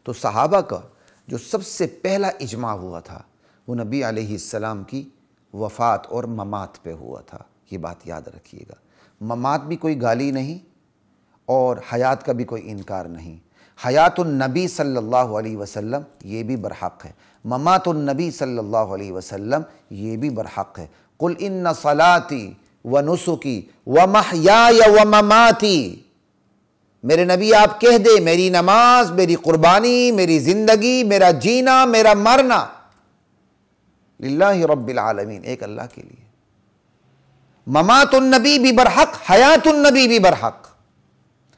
تو صحابہ کا جو سب سے پہلا اجماع ہوا تھا وہ نبی علیہ السلام کی وفات اور ممات پہ ہوا تھا، یہ بات یاد رکھیے گا۔ ممات بھی کوئی گالی نہیں اور حیات کا بھی کوئی انکار نہیں، حیات النبی صلی اللہ علیہ وسلم یہ بھی برحق ہے، ممات النبی صلی اللہ علیہ وسلم یہ بھی برحق ہے۔ قل ان صلاتی ونسکی ومحیای ومماتی، میرے نبی آپ کہہ دے میری نماز، میری قربانی، میری زندگی، میرا جینا، میرا مرنا للہ رب العالمین، ایک اللہ کے لیے۔ ممات النبی بھی برحق، حیات النبی بھی برحق۔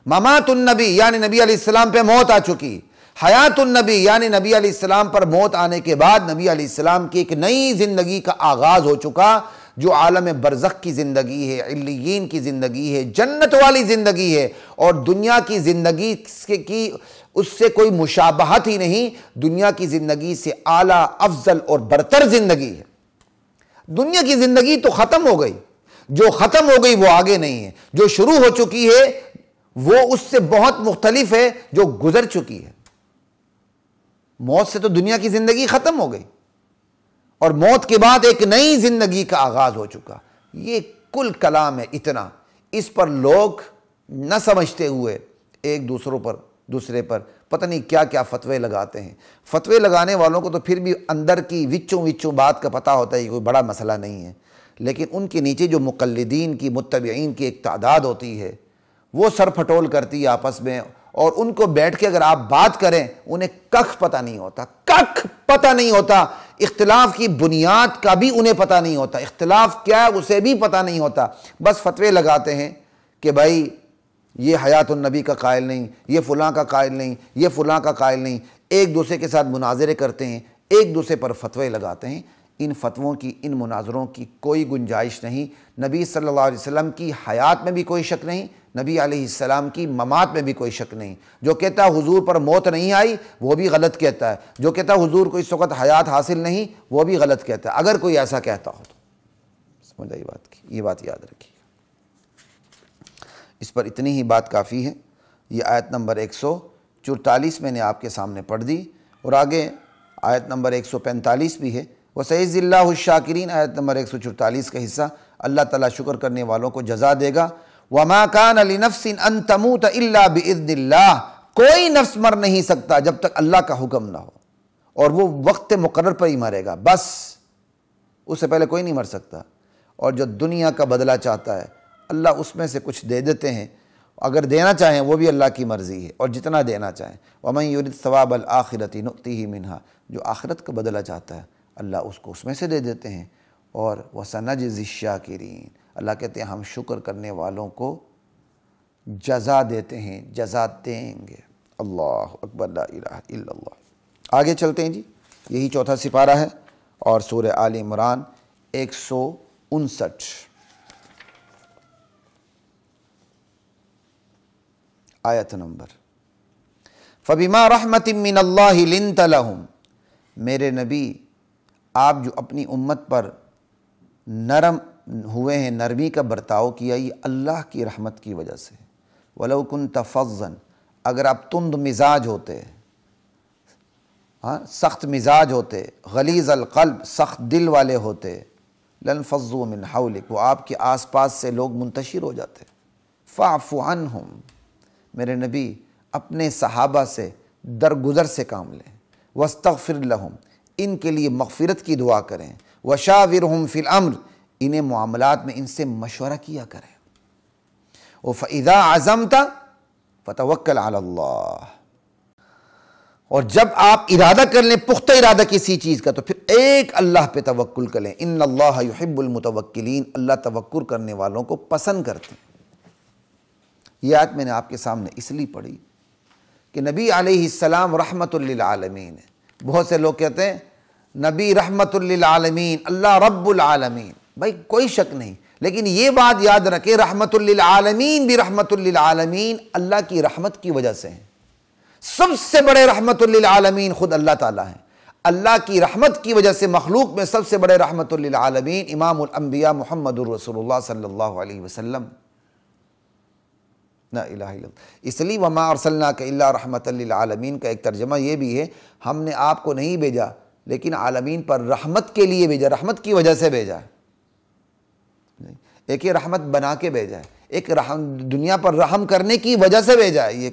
ممات النبی یعنی نبی علیہ السلام پہ موت آ چکی، حیات النبی یعنی نبی علیہ السلام پر موت آنے کے بعد نبی علیہ السلام کی ایک نئی زندگی کا آغاز ہو چکا، جو عالم برزخ کی زندگی ہے، علیین کی زندگی ہے، جنت والی زندگی ہے، اور دنیا کی زندگی کی اس سے کوئی مشابہت ہی نہیں، دنیا کی زندگی سے اعلیٰ، افضل اور برتر زندگی ہے۔ دنیا کی زندگی تو ختم ہو گئی، جو ختم ہو گئی وہ آگے نہیں ہے، جو شروع ہو چکی ہے وہ اس سے بہت مختلف ہے جو گزر چکی ہے۔ موت سے تو دنیا کی زندگی ختم ہو گئی، اور موت کے بعد ایک نئی زندگی کا آغاز ہو چکا۔ یہ کل کلام ہے اتنا، اس پر لوگ نہ سمجھتے ہوئے ایک دوسرے پر پتہ نہیں کیا کیا فتوے لگاتے ہیں۔ فتوے لگانے والوں کو تو پھر بھی اندر کی وچوں بات کا پتہ ہوتا ہے، کوئی بڑا مسئلہ نہیں ہے، لیکن ان کے نیچے جو مقلدین کی، متبعین کی ایک تعداد ہوتی ہے، وہ سر پھٹول کرتی ہے آپس میں، اور ان کو بیٹھ کے اگر آپ بات کریں انہیں ککھ پتہ نہیں ہوتا، ککھ پتہ نہیں ہوتا، اختلاف کی بنیاد کا بھی انہیں پتہ نہیں ہوتا، اختلاف کیا ہے اسے بھی پتہ نہیں ہوتا، بس فتوے لگاتے ہیں کہ بھائی یہ حیات النبی کا قائل نہیں، یہ فلاں کا قائل نہیں، یہ فلاں کا قائل نہیں، ایک دوسرے کے ساتھ مناظرے کرتے ہیں، ایک دوسرے پر فتوے لگاتے ہیں۔ ان فتووں کی، ان مناظروں کی کوئی گنجائش نہیں۔ نبی صلی اللہ علیہ وسلم کی حیات میں بھی کوئی شک نہیں، نبی علیہ السلام کی ممات میں بھی کوئی شک نہیں۔ جو کہتا ہے حضور پر موت نہیں آئی وہ بھی غلط کہتا ہے، جو کہتا ہے حضور کو اس وقت حیات حاصل نہیں وہ بھی غلط کہتا ہے، اگر کوئی ایسا کہتا ہو تو۔ سمجھ آئی بات کی؟ یہ بات یاد رکھیے، اس پر اتنی ہی بات کافی ہے۔ یہ آیت نمبر 144 میں نے آپ کے سامنے پڑھ دی، اور آگے آیت نمبر 145 بھی ہے، وَسَيَجْزِي اللَّهُ الشَّاكِرِينَ، آیت نمبر 144 کا حصہ، اللہ تعالیٰ شکر کرنے والوں کو جزا دے گا۔ وَمَا كَانَ لِنَفْسٍ أَن تَمُوتَ إِلَّا بِإِذْنِ اللَّهِ، کوئی نفس مر نہیں سکتا جب تک اللہ کا حکم نہ ہو، اور وہ وقت مقرر پر ہی مرے گا، بس اس سے پہلے کوئی نہیں مر سکتا۔ اور جو دنیا کا بدلہ چاہتا ہے اللہ اس میں سے کچھ دے دیتے ہیں، اگر دینا چاہیں وہ بھی اللہ کی مرضی ہے، اور جتنا دینا چاہیں۔ وَمَن يُرِدْ ثَوَابَ الْآخِرَةِ نُؤْتِهِ مِنْهَا، جو آخرت کا بدلہ چاہتا ہے اللہ اس کو اس میں سے دے دیتے ہیں۔ اور وَسَنَجْزِي الشَّاكِرِينَ، اللہ کہتے ہیں ہم شکر کرنے والوں کو جزا دیتے ہیں، جزا دیں گے۔ اللہ اکبر، لا الہ الا اللہ۔ آگے چلتے ہیں جی، یہی چوتھا سپارہ ہے، اور سورہ آل عمران 159 آیت نمبر۔ فَبِمَا رَحْمَةٍ مِّنَ اللَّهِ لِنْتَ لَهُمْ، میرے نبی آپ جو اپنی امت پر نرم ہوئے ہیں، نرمی کا برتاؤ کیا، یہ اللہ کی رحمت کی وجہ سے۔ وَلَوْ كُنْتَ فَظًّا، اگر آپ تند مزاج ہوتے، سخت مزاج ہوتے، غلیظ القلب، سخت دل والے ہوتے، لَانفَضُّوا مِنْ حَوْلِكَ، وہ آپ کے آس پاس سے لوگ منتشر ہو جاتے۔ فَاعْفُ عَنْهُمْ، میرے نبی اپنے صحابہ سے درگزر سے کام لیں۔ وَاسْتَغْفِرْ لَهُمْ، ان کے لیے مغفرت کی دعا کریں۔ وَشَاوِرْهُمْ فِي الْأَمْرِ، انہیں معاملات میں ان سے مشورہ کیا کریں۔ وَفَإِذَا عَزَمْتَ فَتَوَكَّلْ عَلَى اللَّهِ، اور جب آپ ارادہ کر لیں، پختہ ارادہ کسی چیز کا، تو پھر ایک اللہ پہ توکل کریں۔ ان اللہ یحب المتوکلین، اللہ توکل کرنے والوں کو پسند کرتے ہیں۔ یہ آیت میں نے آپ کے سامنے اس لیے پڑھی کہ نبی علیہ السلام رحمت للعالمین ہے۔ بہت سے لوگ کہتے ہیں نبی رحمت للعالمین، اللہ رب العالمین، بھائی کوئی شک نہیں، لیکن یہ بات یاد رکھے رحمت للعالمین بھی رحمت للعالمین اللہ کی رحمت کی وجہ سے ہیں۔ سب سے بڑے رحمت للعالمین خود اللہ تعالیٰ ہیں۔ اللہ کی رحمت کی وجہ سے مخلوق میں سب سے بڑے رحمت للعالمین امام الانبیاء محمد الرسول اللہ صلی اللہ علیہ وسلم۔ لا الہ الا اللہ۔ اس لیے وما ارسلناک الا رحمت للعالمین کا ایک ترجمہ یہ بھی ہے، ہم نے آپ کو نہیں بھیجا لیکن عالمین پر رحمت کے لیے بھیجا، رحمت کی وجہ سے بھیجا ہے۔ ایک یہ رحمت بنا کے بھیجا ہے، ایک دنیا پر رحم کرنے کی وجہ سے بھیجا ہے۔ یہ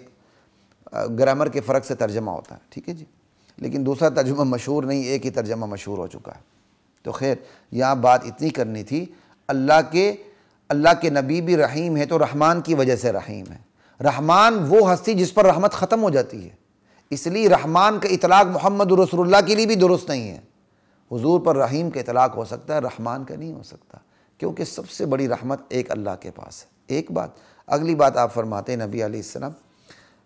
گرامر کے فرق سے ترجمہ ہوتا ہے، ٹھیک ہے جی، لیکن دوسرا ترجمہ مشہور نہیں، ایک ہی ترجمہ مشہور ہو چکا ہے۔ تو خیر یہاں بات اتنی کرنی تھی، اللہ کے نبی بھی رحیم ہے تو رحمان کی وجہ سے رحیم ہے۔ رحمان وہ ہستی جس پر رحمت ختم ہو جاتی ہے، اس لیے رحمان کا اطلاق محمد رسول اللہ کے لیے بھی درست نہیں ہے۔ حضور پر رحیم کا اطلاق ہو سکتا ہے، رحمان کا نہیں ہو سکتا، کیونکہ سب سے بڑی رحمت ایک اللہ کے پاس ہے۔ ایک بات، اگلی بات آپ فرماتے ہیں نبی علیہ السلام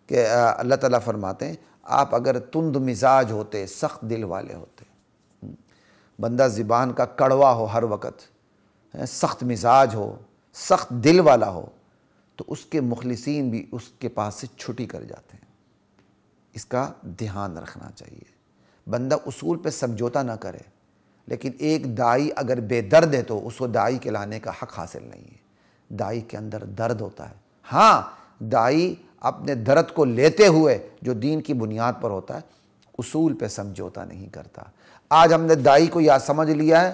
کہ اللہ تعالیٰ فرماتے ہیں آپ اگر تند مزاج ہوتے، سخت دل والے ہوتے، بندہ زبان کا کڑوا ہو ہر وقت، سخت مزاج ہو، سخت دل والا ہو، تو اس کے مخلصین بھی اس کے پاس سے چھٹی کر جاتے ہیں۔ اس کا دھیان رکھنا چاہیے۔ بندہ اصول پہ سمجھوتا نہ کرے، لیکن ایک داعی اگر بے درد ہے تو اس کو داعی کہلانے کا حق حاصل نہیں ہے۔ داعی کے اندر درد ہوتا ہے۔ ہاں، داعی اپنے درد کو لیتے ہوئے جو دین کی بنیاد پر ہوتا ہے، اصول پہ سمجھوتا نہیں کرتا۔ آج ہم نے داعی کو یا سمجھ لیا ہے،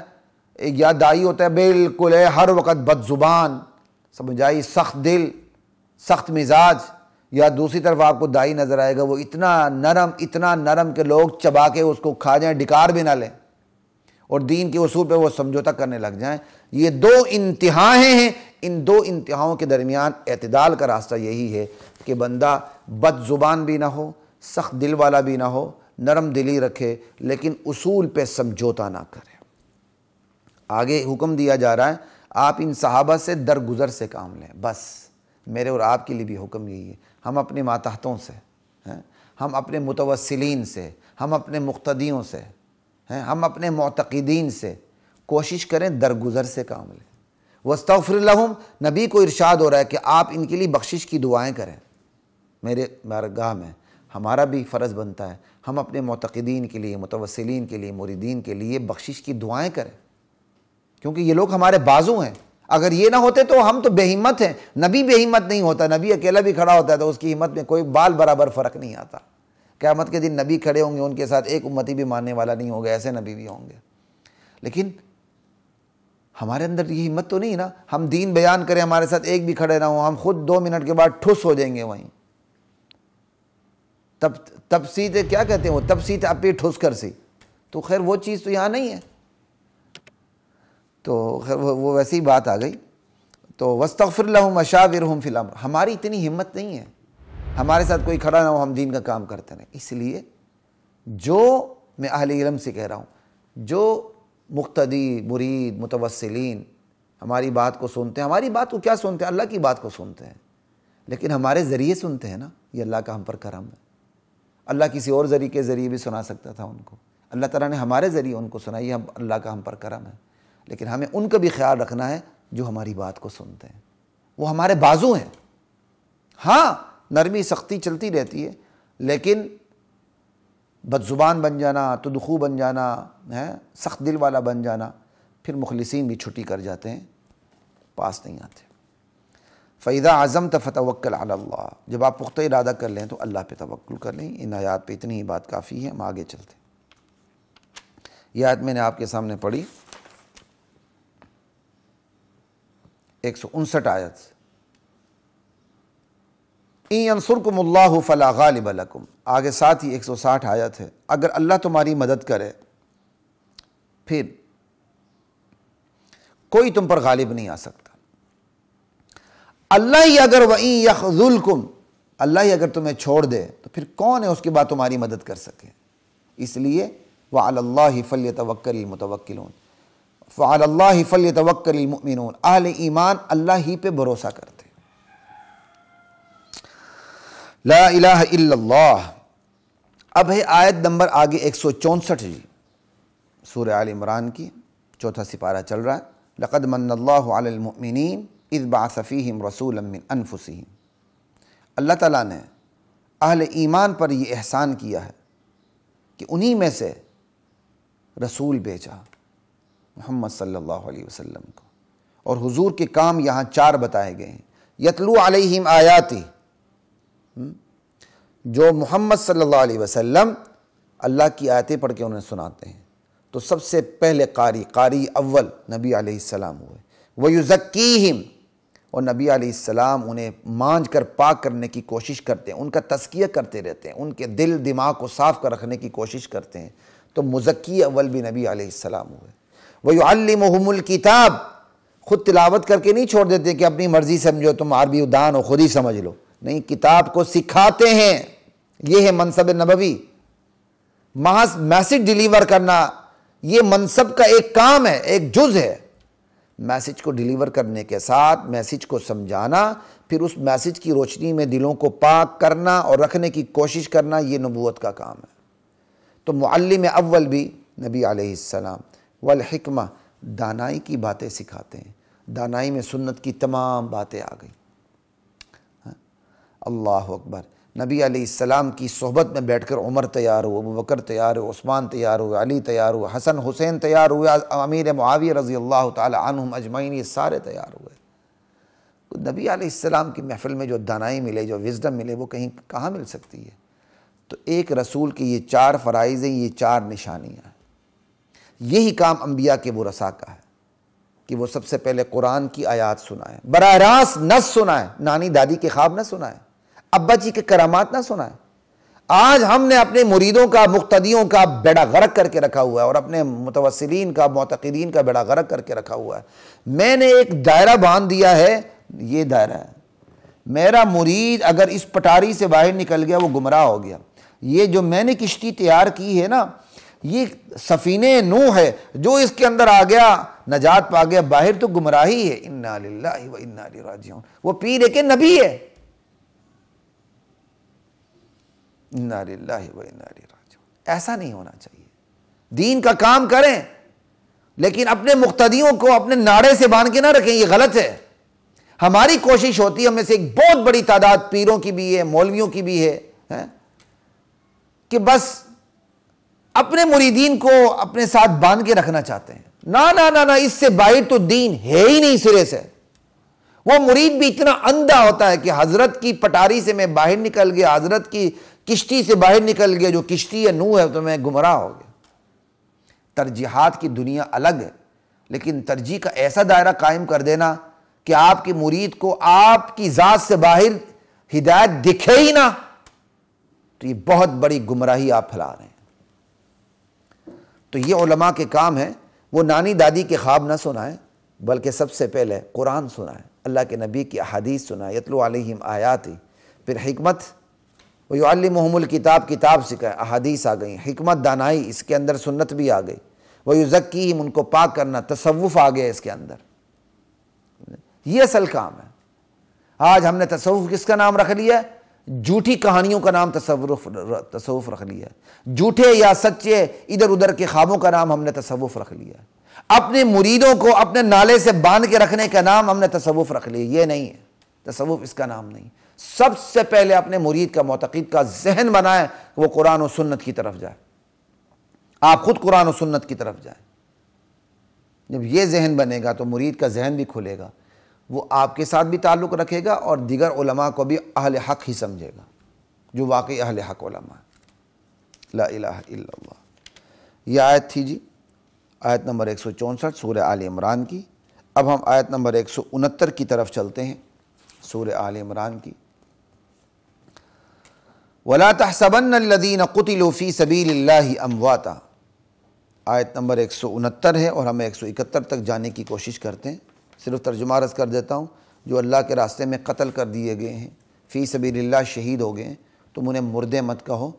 یا داعی ہوتا ہے بالکل ہر وقت بد زبان، سمجھائی سخت دل، سخت مزاج، یا دوسری طرف آپ کو داعی نظر آئے گا وہ اتنا نرم کہ لوگ چبا کے اس کو کھا جائیں، ڈکار بھی نہ لیں، اور دین کے اصول پہ وہ سمجھوتا کرنے لگ جائیں۔ یہ دو انتہائیں ہیں، ان دو انتہاؤں کے درمیان اعتدال کا راستہ یہی ہے کہ بندہ بد زبان بھی نہ ہو، سخت دل والا بھی نہ ہو، نرم دلی رکھے، لیکن اصول پہ سمجھوتا نہ کرے۔ آگے حکم دیا جا رہا ہے آپ ان صحابہ سے درگزر سے کام لیں۔ بس میرے اور آپ کے لیے بھی حکم یہی ہے، ہم اپنے ماتحتوں سے، ہم اپنے متوسلین سے، ہم اپنے مقتدیوں سے، ہم اپنے معتقدین سے کوشش کریں درگزر سے کام لیں۔ واستغفر لہم، نبی کو ارشاد ہو رہا ہے کہ آپ ان کے لیے بخشش کی دعائیں کریں۔ میرے بارگاہ میں ہمارا بھی فرض بنتا ہے ہم اپنے معتقدین کے لیے، متوسلین کے لیے، مریدین کے لیے بخشش کی دعائیں کریں، کیونکہ یہ لوگ ہمارے بازو ہیں۔ اگر یہ نہ ہوتے تو ہم تو بے ہمت ہیں۔ نبی بے ہمت نہیں ہوتا، نبی اکیلا بھی کھڑا ہوتا ہے تو اس کی ہمت میں کوئی بال برابر فرق نہیں آتا۔ قیامت کے دن نبی کھڑے ہوں گے، ان کے ساتھ ایک امتی بھی ماننے والا نہیں ہوگا، ایسے نبی بھی ہوں گے۔ لیکن ہمارے اندر یہ ہمت تو نہیں نا، ہم دین بیان کریں، ہمارے ساتھ ایک بھی کھڑے نہ ہوں، ہم خود 2 منٹ کے بعد ٹھس ہو جائیں گے وہیں۔ تب سیتے کیا کہتے ہیں وہ، تب سیتے اپی ٹھس کر سی، تو خیر وہ چیز تو یہاں نہیں ہے، تو خیر وہ ویسی بات آ گئی۔ تو واستغفر لہم وشاورہم فی الامر، ہماری اتنی ہمت نہیں ہے، ہمارے ساتھ کوئی کھڑا نہ ہو ہم دین کا کام کرتے رہیں۔ اس لیے جو میں اہل علم سے کہہ رہا ہوں، جو مقتدی، مرید، متوسلین ہماری بات کو سنتے ہیں، ہماری بات کو کیا سنتے ہیں، اللہ کی بات کو سنتے ہیں، لیکن ہمارے ذریعے سنتے ہیں نا، یہ اللہ کا ہم پر کرم ہے۔ اللہ کسی اور ذریعے کے ذریعے بھی سنا سکتا تھا ان کو، اللہ تعالیٰ نے ہمارے ذریعے ان کو سنائی، اللہ کا ہم پر کرم ہے۔ لیکن ہمیں ان کا بھی خیال رکھنا ہے جو ہماری بات کو سنتے ہیں، وہ ہمارے بازو ہیں۔ ہاں نرمی سختی چلتی رہتی ہے، لیکن بد زبان بن جانا، تدخو بن جانا، سخت دل والا بن جانا، پھر مخلصین بھی چھٹی کر جاتے ہیں، پاس نہیں آتے۔ فَإِذَا عَزَمْتَ فَتَوَكَّلْ عَلَى اللَّهِ، جب آپ پختہ ارادہ کر لیں تو اللہ پہ توکل کر لیں۔ ان آیات پہ اتنی ہی بات کافی ہے، ہم آگے چلتے ہیں۔ یہ آیت میں نے آپ کے سامنے پڑھی، 159 آیت۔ اِن يَنْصُرْكُمُ اللَّهُ فَلَا غَالِبَ لَكُمْ، آگے ساتھ ہی 160 آیت ہے۔ اگر اللہ تمہاری مدد کرے پھر کوئی تم پر غالب نہیں آ سکتا۔ اللہ ہی اگر وَإِن يَخْذُلْكُمْ، اللہ ہی اگر تمہیں چھوڑ دے تو پھر کون ہے اس کے بعد تمہاری مدد کر سکے؟ اس لیے وَعَلَى اللَّهِ فَلْيَتَوَكَّلِ الْمُتَوَكِّلُونَ، فَعَلَى اللَّهِ فَلْيَتَوَكَّلِ الْمُؤْمِنُونَ، اہل ایمان اللہ ہی پہ بھروسہ کرتے۔ لا الہ الا اللہ۔ اب ہے آیت نمبر آگے 164 جی، سورہ آل عمران کی، 4واں سپارہ چل رہا ہے۔ لقد من اللہ علی المؤمنین اذ بعث فیہم رسولا من انفسہم، اللہ تعالیٰ نے اہل ایمان پر یہ احسان کیا ہے کہ انہی میں سے رسول بھیجا، محمد صلی اللہ علیہ وسلم کو، اور حضور کے کام یہاں 4 بتائے گئے ہیں۔ یتلو علیہم آیاتی، جو محمد صلی اللہ علیہ وسلم اللہ کی آیتیں پڑھ کے انہیں سناتے ہیں، تو سب سے پہلے قاری اول نبی علیہ السلام ہوئے۔ وَيُزَكِّيهِمْ، اور نبی علیہ السلام انہیں مانج کر پاک کرنے کی کوشش کرتے ہیں، ان کا تزکیہ کرتے رہتے ہیں، ان کے دل دماغ کو صاف کر رکھنے کی کوشش کرتے ہیں، تو مزکی اول بھی نبی علیہ السلام ہوئے۔ وَيُعَلِّمُهُمُ الْكِتَابَ، خود تلاوت کر کے نہیں چھوڑ دیتے کہ اپنی مرضی سمجھو، تم عربی دان ہو خود ہی سمجھ لو، نہیں، کتاب کو سکھاتے ہیں۔ یہ ہے منصب نبوی، محض میسج ڈیلیور کرنا یہ منصب کا ایک کام ہے، ایک جز ہے۔ میسج کو ڈیلیور کرنے کے ساتھ میسج کو سمجھانا، پھر اس میسج کی روشنی میں دلوں کو پاک کرنا اور رکھنے کی کوشش کرنا، یہ نبوت کا کام ہے۔ تو معلم اول بھی نبی علیہ السلام، والحکمہ، دانائی کی باتیں سکھاتے ہیں. دانائی میں سنت کی تمام باتیں آ گئی. اللہ اکبر. نبی علیہ السلام کی صحبت میں بیٹھ کر عمر تیار ہوئے، ابوبکر تیار ہوئے، عثمان تیار ہوئے، علی تیار ہوئے، حسن حسین تیار ہوئے، امیر معاویہ رضی اللہ تعالی عنہم اجمعین، یہ سارے تیار ہوئے. نبی علیہ السلام کی محفل میں جو دانائی ملے، جو وزڈم ملے، وہ کہاں مل سکتی ہے؟ تو ایک رسول کے یہ 4 فرائض ہیں، یہ 4 نشانیاں ہیں. یہی کام انبیاء کے ورثاء کا ہے کہ وہ سب سے پہلے قرآن کی آیات سنائیں، براہ راست نص سنائیں، نانی دادی کے خواب نہ سنائیں، ابا جی کے کرامات نہ سنائیں. آج ہم نے اپنے مریدوں کا، مقتدیوں کا بیڑا غرق کر کے رکھا ہوا ہے، اور اپنے متوسلین کا، معتقدین کا بیڑا غرق کر کے رکھا ہوا ہے. میں نے ایک دائرہ باندھ دیا ہے، یہ دائرہ ہے. میرا مرید اگر اس پٹاری سے باہر نکل گیا وہ گمراہ ہو گیا. یہ جو میں نے کشتی تیار کی ہے نا، یہ سفینہ نوح ہے، جو اس کے اندر آ گیا نجات پا گیا، باہر تو گمراہی ہے. انا للہ و انا الیہ راجعون. وہ پیر ہے کہ نبی ہے؟ انا للہ و انا الیہ راجعون. ایسا نہیں ہونا چاہیے. دین کا کام کریں لیکن اپنے مقتدیوں کو اپنے ناڑے سے باندھ کے نہ رکھیں، یہ غلط ہے. ہماری کوشش ہوتی ہے، ہم میں سے ایک بہت بڑی تعداد پیروں کی بھی ہے، مولویوں کی بھی ہے کہ بس اپنے مریدین کو اپنے ساتھ باندھ کے رکھنا چاہتے ہیں. نہ اس سے باہر تو دین ہے ہی نہیں سرے سے. وہ مرید بھی اتنا اندھا ہوتا ہے کہ حضرت کی پٹاری سے میں باہر نکل گیا، حضرت کی کشتی سے باہر نکل گیا، جو کشتی ہے نوح ہے، تو میں گمراہ ہو گیا. ترجیحات کی دنیا الگ ہے، لیکن ترجیح کا ایسا دائرہ قائم کر دینا کہ آپ کے مرید کو آپ کی ذات سے باہر ہدایت دکھے ہی نہ، تو یہ بہت بڑی گمراہی آپ پھیلا رہے ہیں. تو یہ علماء کے کام ہے، وہ نانی دادی کے خواب نہ سنائیں، بلکہ سب سے پہلے قرآن سنائیں، اللہ کے نبی کی احادیث سنائیں. یتلو علیہم آیاتی، پھر حکمت، وَيُعَلِّمُهُمُ الْكِتَاب، کتاب سکھائیں، احادیث آ گئیں، حکمت دانائی، اس کے اندر سنت بھی آ گئی. وَيُزَكِّيهِمْ، ان کو پاک کرنا، تصوف آ گیا اس کے اندر. یہ اصل کام ہے. آج ہم نے تصوف کس کا نام رکھ لیا ہے؟ جھوٹی کہانیوں کا نام تصوف رکھ لیا ہے. جھوٹے یا سچے ادھر ادھر کے خوابوں کا نام ہم نے تصوف رکھ لیا ہے. اپنے مریدوں کو اپنے نالے سے باندھ کے رکھنے کا نام ہم نے تصوف رکھ لیا. یہ نہیں ہے تصوف، اس کا نام نہیں. سب سے پہلے اپنے مرید کا، معتقد کا ذہن بنائیں، وہ قرآن و سنت کی طرف جائے. آپ خود قرآن و سنت کی طرف جائیں. جب یہ ذہن بنے گا تو مرید کا ذہن بھی کھلے گا، وہ آپ کے ساتھ بھی تعلق رکھے گا اور دیگر علماء کو بھی اہل حق ہی سمجھے گا، جو واقعی اہل حق علماء ہے. لا الہ الا اللہ. یہ آیت تھی جی، آیت نمبر 164 سورہ آل عمران کی. اب ہم آیت نمبر 169 کی طرف چلتے ہیں، سورہ آل عمران کی. وَلَا تَحْسَبَنَّ الَّذِينَ قُتِلُوا فِي سَبِيلِ اللَّهِ أَمْوَاتًا. آیت نمبر 169 ہے اور ہم 171 تک جانے کی کوشش کرتے ہیں. صرف ترجمہ عرض کر دیتا ہوں. جو اللہ کے راستے میں قتل کر دیے گئے ہیں، فی سبیل اللہ شہید ہو گئے ہیں، تم انہیں مردے مت کہو،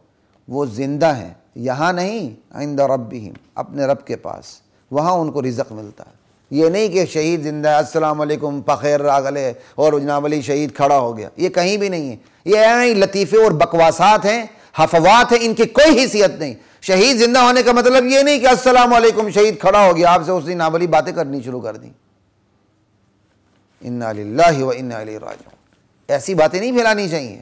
وہ زندہ ہیں. یہاں نہیں، عند ربہم، اپنے رب کے پاس، وہاں ان کو رزق ملتا ہے. یہ نہیں کہ شہید زندہ ہے، السلام علیکم پخیر راگلے اور جناب علی شہید کھڑا ہو گیا. یہ کہیں بھی نہیں ہے. یہ لطیفے اور بکواسات ہیں، حفوات ہیں، ان کی کوئی حیثیت نہیں. شہید زندہ ہونے کا مطلب یہ نہیں کہ السلام علیکم شہید کھڑا ہو گیا، آپ سے اس دن نابلی باتیں کرنی شروع کر دیں. انا للہ و انا الیہ راجعون. ایسی باتیں نہیں پھیلانی چاہیے.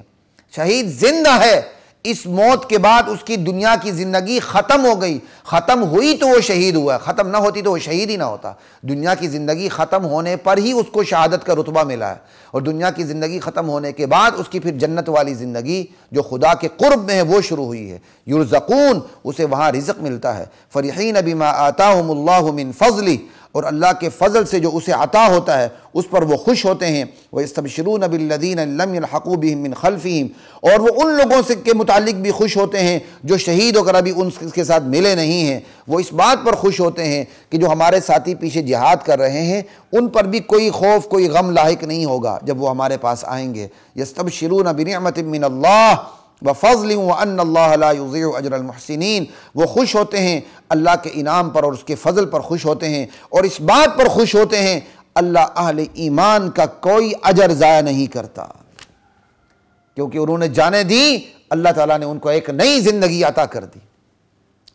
شہید زندہ ہے، اس موت کے بعد اس کی دنیا کی زندگی ختم ہو گئی. ختم ہوئی تو وہ شہید ہوا ہے، ختم نہ ہوتی تو وہ شہید ہی نہ ہوتا. دنیا کی زندگی ختم ہونے پر ہی اس کو شہادت کا رتبہ ملا ہے، اور دنیا کی زندگی ختم ہونے کے بعد اس کی پھر جنت والی زندگی جو خدا کے قرب میں ہے وہ شروع ہوئی ہے. یرزقون، اسے وہاں رزق ملتا ہے. فرحین بما آتاہم اللہ من فضلہ، اور اللہ کے فضل سے جو اسے عطا ہوتا ہے اس پر وہ خوش ہوتے ہیں. وَيَسْتَبْشِرُونَ بِالَّذِينَ لَمْ يَلْحَقُوا بِهِم مِّن خَلْفِهِمْ، اور وہ ان لوگوں سے کے متعلق بھی خوش ہوتے ہیں جو شہید ہو کر ابھی ان کے ساتھ ملے نہیں ہیں. وہ اس بات پر خوش ہوتے ہیں کہ جو ہمارے ساتھی پیچھے جہاد کر رہے ہیں ان پر بھی کوئی خوف، کوئی غم لاحق نہیں ہوگا جب وہ ہمارے پاس آئیں گے. يَسْتَبْشِرُونَ بِنِعْمَةٍ مِّنَ اللَّهِ وَفَضْلٍ وَأَنَّ اللَّهَ لَا يُضِيعُ أَجْرَ الْمُحْسِنِينَ. وہ خوش ہوتے ہیں اللہ کے انعام پر اور اس کے فضل پر خوش ہوتے ہیں، اور اس بات پر خوش ہوتے ہیں اللہ اہل ایمان کا کوئی اجر ضائع نہیں کرتا، کیونکہ انہوں نے جانیں دی اللہ تعالیٰ نے ان کو ایک نئی زندگی عطا کر دی.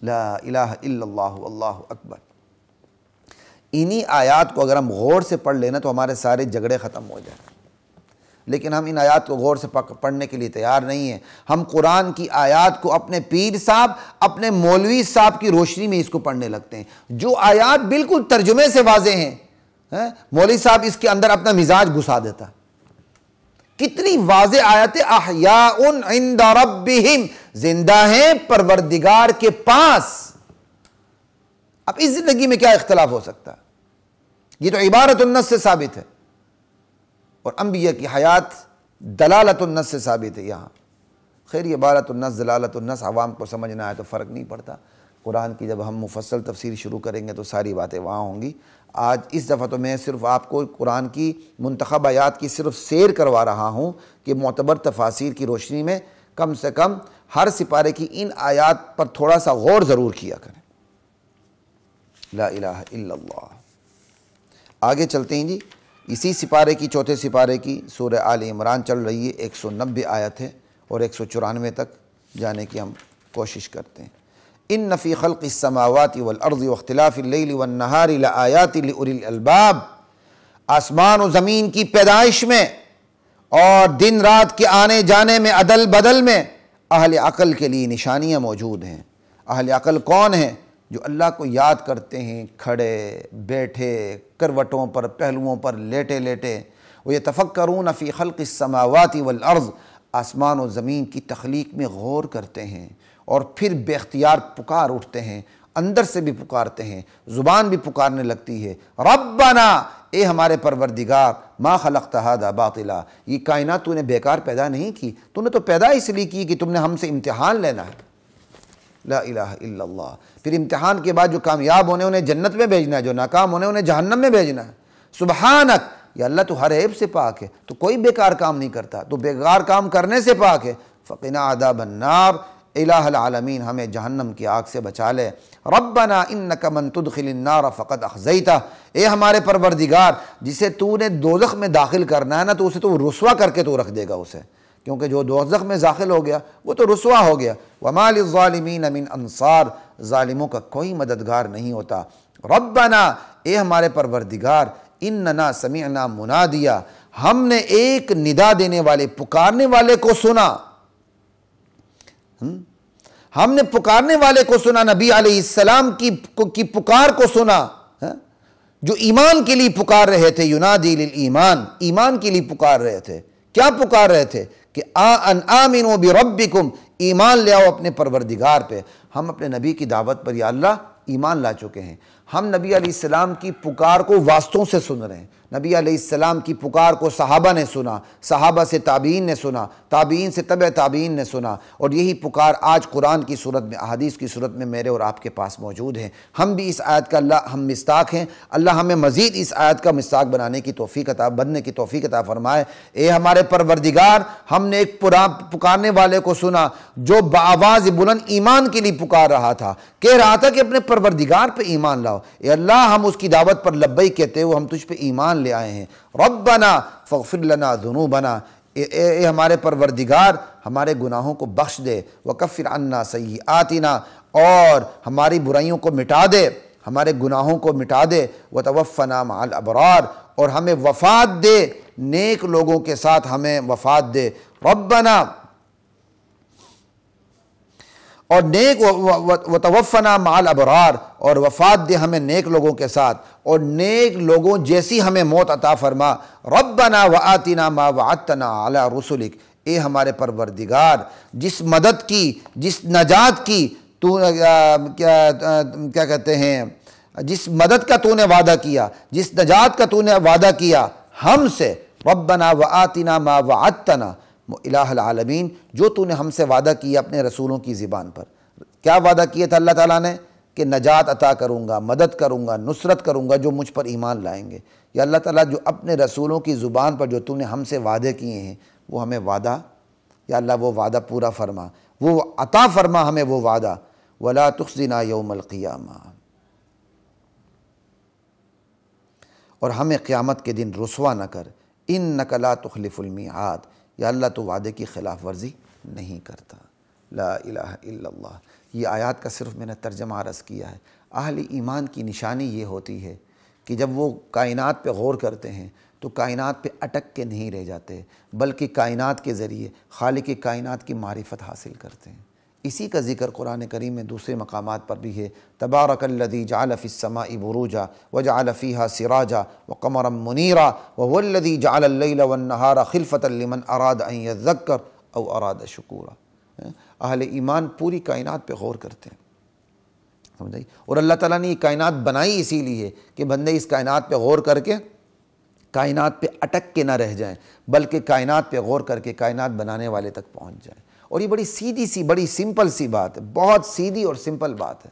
لا الہ الا اللہ واللہ اکبر. انہی آیات کو اگر ہم غور سے پڑھ لینا تو ہمارے سارے جھگڑے ختم ہو جائیں، لیکن ہم ان آیات کو غور سے پڑھنے کے لیے تیار نہیں ہیں۔ ہم قرآن کی آیات کو اپنے پیر صاحب، اپنے مولوی صاحب کی روشنی میں اس کو پڑھنے لگتے ہیں، جو آیات بالکل ترجمے سے واضح ہیں، مولوی صاحب اس کے اندر اپنا مزاج گھسا دیتا۔ کتنی واضح آیت ہے، احیاء عند ربہم، زندہ ہیں پروردگار کے پاس۔ اب اس زندگی میں کیا اختلاف ہو سکتا ہے؟ یہ تو عبارت النص سے ثابت ہے، اور انبیاء کی حیات دلالت النص سے ثابت ہے یہاں۔ خیر یہ عبارت النص دلالت النص عوام کو سمجھ نہ آئے تو فرق نہیں پڑتا، قرآن کی جب ہم مفصل تفسیر شروع کریں گے تو ساری باتیں وہاں ہوں گی۔ آج اس دفعہ تو میں صرف آپ کو قرآن کی منتخب آیات کی صرف سیر کروا رہا ہوں کہ معتبر تفاسیر کی روشنی میں کم سے کم ہر سپارے کی ان آیات پر تھوڑا سا غور ضرور کیا کریں۔ لا الہ الا اللہ۔ آگے چلتے ہیں جی، اسی سپارے کی چوتھے سپارے کی سورہ آل عمران چل رہی ہے، 190 آیت ہے اور 194 تک جانے کی ہم کوشش کرتے ہیں۔ ان فی خلق السماوات والارض واختلاف اللیل والنہار لآیات لأولی الالباب، آسمان و زمین کی پیدائش میں اور دن رات کے آنے جانے میں، عدل بدل میں اہل عقل کے لیے نشانیاں موجود ہیں۔ اہل عقل کون ہیں؟ جو اللہ کو یاد کرتے ہیں، کھڑے بیٹھے، کروٹوں پر، پہلوؤں پر لیٹے لیٹے۔ وَيَتَفَكَّرُونَ فِي خَلْقِ السَّمَاوَاتِ وَالْأَرْضِ، آسمان و زمین کی تخلیق میں غور کرتے ہیں، اور پھر بے اختیار پکار اٹھتے ہیں، اندر سے بھی پکارتے ہیں، زبان بھی پکارنے لگتی ہے، ربنا، اے ہمارے پروردگار، ما خلقت ھذا باطلا، یہ کائنات تو نے بیکار پیدا نہیں کی، تو نے تو پیدا اس لیے کی کہ تم نے ہم سے امتحان لینا ہے۔ لا الہ الا اللہ۔ پھر امتحان کے بعد جو کامیاب ہونے انہیں جنت میں بھیجنا ہے، جو ناکام ہونے انہیں جہنم میں بھیجنا ہے۔ سبحانک، یا اللہ تو ہر عیب سے پاک ہے، تو کوئی بیکار کام نہیں کرتا، تو بیکار کام کرنے سے پاک ہے۔ فقنا عذاب النار، الہ العالمین ہمیں جہنم کی آگ سے بچا لے۔ ربنا انک من تدخل النار فقد اخزیتہ، اے ہمارے پروردگار جسے تو نے دوزخ میں داخل کرنا ہے نا، تو اسے تو رسوا کر کے تو رکھ دے گا اسے، کیونکہ جو دوزخ میں داخل ہو گیا وہ تو رسوا ہو گیا۔ وما للظالمین من انصار، ظالموں کا کوئی مددگار نہیں ہوتا۔ ربنا، اے ہمارے پروردگار، اننا سمعنا منادیا، ہم نے ایک ندا دینے والے، پکارنے والے کو سنا، ہم نے پکارنے والے کو سنا، نبی علیہ السلام کی پکار کو سنا، جو ایمان کے لیے پکار رہے تھے، ینادی للایمان، ایمان کے لیے پکار رہے تھے۔ کیا پکار رہے تھے؟ کہ ان آمنوا بربکم، ایمان لے آؤ اپنے پروردگار پہ۔ ہم اپنے نبی کی دعوت پر یا اللہ ایمان لا چکے ہیں۔ ہم نبی علیہ السلام کی پکار کو واسطوں سے سن رہے ہیں۔ نبی علیہ السلام کی پکار کو صحابہ نے سنا، صحابہ سے تابعین نے سنا، تابعین سے تبع تابعین نے سنا، اور یہی پکار آج قرآن کی صورت میں، احادیث کی صورت میں میرے اور آپ کے پاس موجود ہے۔ ہم بھی اس آیت کا ہم مستاق ہیں۔ اللہ ہمیں مزید اس آیت کا مستاق بننے کی توفیق عطا فرمائے۔ اے ہمارے پروردگار، ہم نے ایک پکارنے والے کو سنا جو بآواز بلند ایمان کے لیے پکار رہا تھا، کہہ رہا تھا کہ اپنے پروردگار پہ ایمان لاؤ۔ اے اللہ، ہم اس کی دعوت پر لبیک کہتے ہوئے ہم تجھ پہ ایمان لے آئے ہیں۔ ربنا فاغفر لنا ذنوبنا، اے ہمارے پروردگار ہمارے گناہوں کو بخش دے، وکفر عنا سیئاتنا، اور ہماری برائیوں کو مٹا دے، ہمارے گناہوں کو مٹا دے، وتوفنا مع الابرار، اور ہمیں وفات دے، نیک لوگوں کے ساتھ ہمیں وفات دے۔ ربنا، اور نیک وتوفنا مع الابرار، اور وفات دے ہمیں نیک لوگوں کے ساتھ، اور نیک لوگوں جیسی ہمیں موت عطا فرما۔ ربنا وآتنا ما وعدتنا علی رسلک، اے ہمارے پروردگار جس مدد کی، جس نجات کی تو کیا کہتے ہیں، جس مدد کا تو نے وعدہ کیا، جس نجات کا تو نے وعدہ کیا ہم سے، ربنا وآتنا ما وعدتنا، الہ العالمین جو تو نے ہم سے وعدہ کیا اپنے رسولوں کی زبان پر۔ کیا وعدہ کیا تھا اللہ تعالیٰ نے؟ کہ نجات عطا کروں گا، مدد کروں گا، نصرت کروں گا جو مجھ پر ایمان لائیں گے۔ یا اللہ تعالیٰ جو اپنے رسولوں کی زبان پر جو تو نے ہم سے وعدے کیے ہیں وہ ہمیں وعدہ، یا اللہ وہ وعدہ پورا فرما، وہ عطا فرما ہمیں وہ وعدہ۔ ولا تخزنا یوم القیامہ، اور ہمیں قیامت کے دن رسوا نہ کر۔ انک لا تخلف المیعاد، یا اللہ تو وعدے کی خلاف ورزی نہیں کرتا۔ لا الہ الا اللہ۔ یہ آیات کا صرف میں نے ترجمہ عرض کیا ہے۔ اہل ایمان کی نشانی یہ ہوتی ہے کہ جب وہ کائنات پہ غور کرتے ہیں تو کائنات پہ اٹک کے نہیں رہ جاتے، بلکہ کائنات کے ذریعے خالق کائنات کی معرفت حاصل کرتے ہیں۔ اسی کا ذکر قرآن کریم میں دوسرے مقامات پر بھی ہے، تبارک الذی جعل فی السماء بروجا وجعل فیہا سراجا وقمرا منیرا وهو الذی جعل اللیل والنہار خلفۃ لمن اراد ان یذکر او اراد شکورا۔ اہل ایمان پوری کائنات پہ غور کرتے ہیں، سمجھائی؟ اور اللہ تعالیٰ نے یہ کائنات بنائی اسی لیے کہ بندے اس کائنات پہ غور کر کے کائنات پہ اٹک کے نہ رہ جائیں، بلکہ کائنات پہ غور کر کے کائنات بنانے والے تک پہنچ جائیں۔ اور یہ بڑی سیدھی سی، بڑی سمپل سی بات ہے، بہت سیدھی اور سمپل بات ہے۔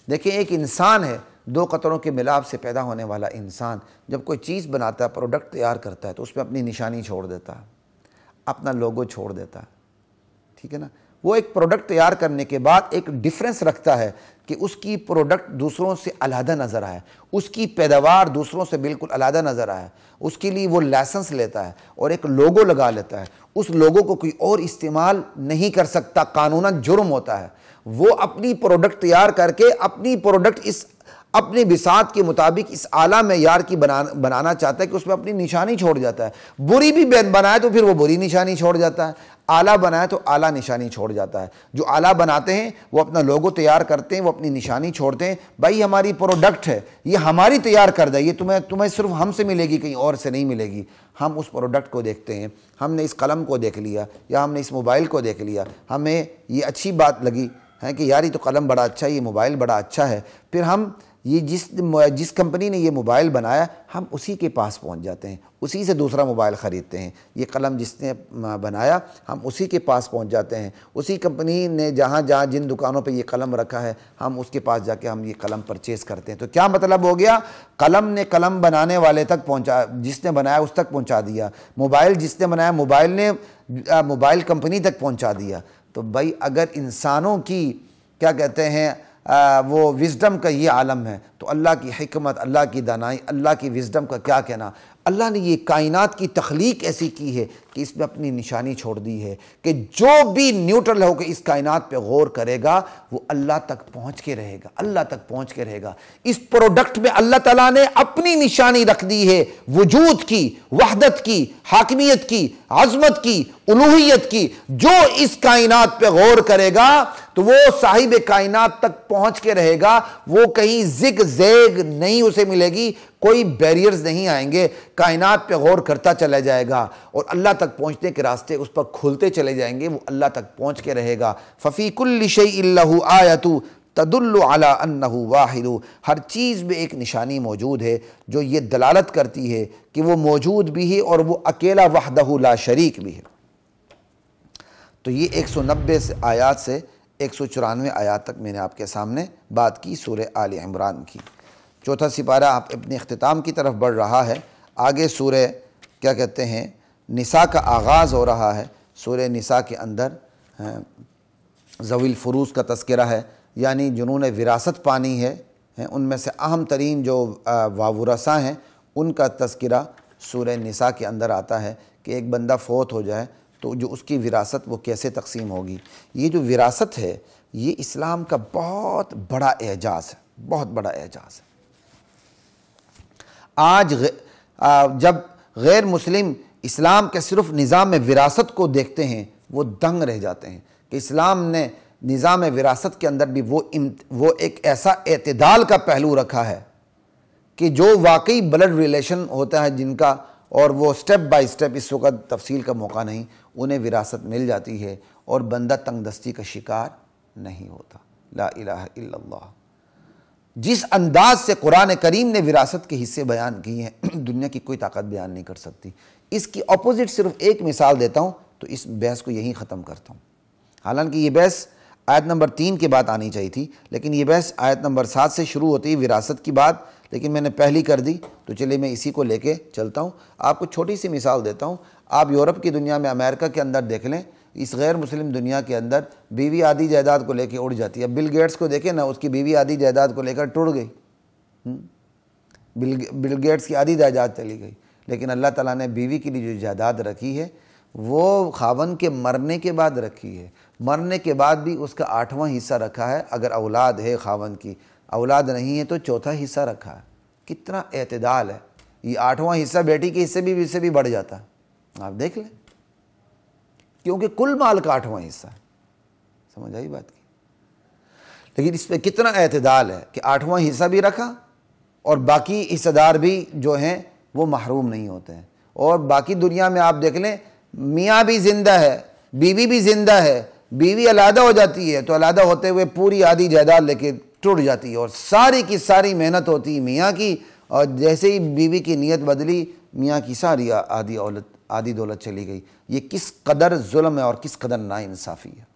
دیکھیں ایک انسان ہے، دو قطروں کے ملاپ سے پیدا ہونے والا انسان، جب کوئی چیز بناتا ہے، پروڈکٹ تیار کرتا ہے، تو اس میں اپنی نشانی چھوڑ دیتا ہے، اپنا لوگو چھوڑ دیتا ہے، ٹھیک ہے نا؟ وہ ایک پروڈکٹ تیار کرنے کے بعد ایک ڈیفرنس رکھتا ہے کہ اس کی پروڈکٹ دوسروں سے علیحدہ نظر آئے، اس کی پیداوار دوسروں سے بالکل علیحدہ نظر آئے، اس کے لیے وہ لائسنس لیتا ہے اور ایک لوگو لگا لیتا ہے۔ اس لوگو کو کوئی اور استعمال نہیں کر سکتا، قانوناً جرم ہوتا ہے۔ وہ اپنی پروڈکٹ تیار کر کے اپنی پروڈکٹ اس اپنی بساط کے مطابق اس اعلیٰ معیار کی بنانا چاہتا ہے کہ اس میں اپنی نشانی چھوڑ جاتا ہے۔ بری بھی بنائے تو پھر وہ بری نشانی چھوڑ جاتا ہے، اعلیٰ بنائے تو اعلیٰ نشانی چھوڑ جاتا ہے۔ جو اعلیٰ بناتے ہیں وہ اپنا لوگو تیار کرتے ہیں، وہ اپنی نشانی چھوڑتے ہیں، بھائی ہماری پروڈکٹ ہے، یہ ہماری تیار کردہ، یہ تمہیں صرف ہم سے ملے گی، کہیں اور سے نہیں ملے گی۔ ہم اس پروڈکٹ کو دیکھتے ہیں، ہم نے اس قلم کو دیکھ لیا یا ہم نے اس موبائل کو دیکھ لیا، ہمیں یہ اچھی بات لگی ہے کہ یار یہ تو قلم بڑا اچھا ہے، یہ موبائل بڑا اچھا ہے، پھر ہم یہ جس کمپنی نے یہ موبائل بنایا ہم اسی کے پاس پہنچ جاتے ہیں، اسی سے دوسرا موبائل خریدتے ہیں۔ یہ قلم جس نے بنایا ہم اسی کے پاس پہنچ جاتے ہیں، اسی کمپنی نے جہاں جن دکانوں پہ یہ قلم رکھا ہے ہم اس کے پاس جا کے ہم یہ قلم پرچیز کرتے ہیں۔ تو کیا مطلب ہو گیا؟ قلم نے قلم بنانے والے تک پہنچا، جس نے بنایا اس تک پہنچا دیا، موبائل جس نے بنایا موبائل نے موبائل کمپنی تک پہنچا دیا۔ تو بھائی اگر انسانوں کی کیا کہتے ہیں وہ وزڈم کا یہ عالم ہے تو اللہ کی حکمت، اللہ کی دانائی، اللہ کی وزڈم کا کیا کہنا؟ اللہ نے یہ کائنات کی تخلیق ایسی کی ہے کہ اس میں اپنی نشانی چھوڑ دی ہے کہ جو بھی نیوٹرل ہو کے اس کائنات پہ غور کرے گا وہ اللہ تک پہنچ کے رہے گا، اللہ تک پہنچ کے رہے گا۔ اس پروڈکٹ میں اللہ تعالیٰ نے اپنی نشانی رکھ دی ہے، وجود کی، وحدت کی، حاکمیت کی، عظمت کی، الوہیت کی۔ جو اس کائنات پہ غور کرے گا تو وہ صاحب کائنات تک پہنچ کے رہے گا، وہ کہیں زگ زیگ نہیں اسے ملے گی، کوئی بیریئرز نہیں آئیں گے، کائنات پہ غور کرتا چلا جائے گا اور اللہ تک پہنچنے کے راستے اس پر کھلتے چلے جائیں گے، وہ اللہ تک پہنچ کے رہے گا۔ فَفِي كُلِّ شَيْءٍ لَهُ آیَةٌ تدل علی انہ واحد، ہر چیز میں ایک نشانی موجود ہے جو یہ دلالت کرتی ہے کہ وہ موجود بھی ہے اور وہ اکیلا وحدہ لا شریک بھی ہے۔ تو یہ 190 آیات سے 194 آیات تک میں نے آپ کے سامنے بات کی سورہ آل عمران کی۔ چوتھا سپارہ آپ اپنے اختتام کی طرف بڑھ رہا ہے، آگے سورہ کیا کہتے ہیں نساء کا آغاز ہو رہا ہے۔ سورہ نساء کے اندر ذوی الفروض کا تذکرہ ہے، یعنی جنہوں نے وراثت پانی ہے، ان میں سے اہم ترین جو وارثاء ہیں ان کا تذکرہ سورہ نساء کے اندر آتا ہے کہ ایک بندہ فوت ہو جائے تو جو اس کی وراثت وہ کیسے تقسیم ہوگی۔ یہ جو وراثت ہے یہ اسلام کا بہت بڑا اعجاز ہے، بہت بڑا اعجاز ہے۔ آج جب غیر مسلم اسلام کے صرف نظام وراثت کو دیکھتے ہیں وہ دنگ رہ جاتے ہیں کہ اسلام نے نظام وراثت کے اندر بھی وہ ایک ایسا اعتدال کا پہلو رکھا ہے کہ جو واقعی بلڈ ریلیشن ہوتا ہے جن کا، اور وہ سٹیپ بائی سٹیپ، اس وقت تفصیل کا موقع نہیں، انہیں وراثت مل جاتی ہے اور بندہ تنگ دستی کا شکار نہیں ہوتا۔ لا الہ الا اللہ۔ جس انداز سے قرآن کریم نے وراثت کے حصے بیان کیے ہیں دنیا کی کوئی طاقت بیان نہیں کر سکتی۔ اس کی اپوزٹ صرف ایک مثال دیتا ہوں تو اس بحث کو یہیں ختم کرتا ہوں۔ حالانکہ یہ بحث آیت نمبر 3 کے بعد آنی چاہیے تھی، لیکن یہ بحث آیت نمبر 7 سے شروع ہوتی ہے وراثت کی بات، لیکن میں نے پہلی کر دی تو چلیے میں اسی کو لے کے چلتا ہوں۔ آپ کو چھوٹی سی مثال دیتا ہوں، آپ یورپ کی دنیا میں امریکہ کے اندر دیکھ لیں، اس غیر مسلم دنیا کے اندر بیوی آدھی جائیداد کو لے کے اڑ جاتی ہے۔ اب بل گیٹس کو دیکھیں نا، اس کی بیوی آدھی جائیداد کو لے کر ٹوٹ گئی، بل گیٹس کی آدھی جائیداد چلی گئی، لیکن اللہ تعالیٰ نے بیوی کے لیے جو جائیداد رکھی ہے وہ خاوند کے مرنے کے بعد رکھی ہے۔ مرنے کے بعد بھی اس کا 8واں حصہ رکھا ہے، اگر اولاد ہے خاوند کی، اولاد نہیں ہے تو 4تھا حصہ رکھا ہے۔ کتنا اعتدال ہے. یہ 8واں حصہ بیٹی کے حصے سے بھی بڑھ جاتا ہے, آپ دیکھ لیں, کیونکہ کل مال کا 8واں حصہ ہے. سمجھ آئی بات کی؟ لیکن اس پہ کتنا اعتدال ہے کہ 8واں حصہ بھی رکھا اور باقی حصہ دار بھی جو ہیں وہ محروم نہیں ہوتے ہیں. اور باقی دنیا میں آپ دیکھ لیں, میاں بھی زندہ ہے, بیوی بھی زندہ ہے, بیوی علیحدہ ہو جاتی ہے تو علیحدہ ہوتے ہوئے پوری آدھی جائیداد لے کے ٹوٹ جاتی ہے, اور ساری کی ساری محنت ہوتی ہے میاں کی, اور جیسے ہی بیوی کی نیت بدلی میاں کی ساری آدھی دولت چلی گئی. یہ کس قدر ظلم ہے اور کس قدر ناانصافی ہے.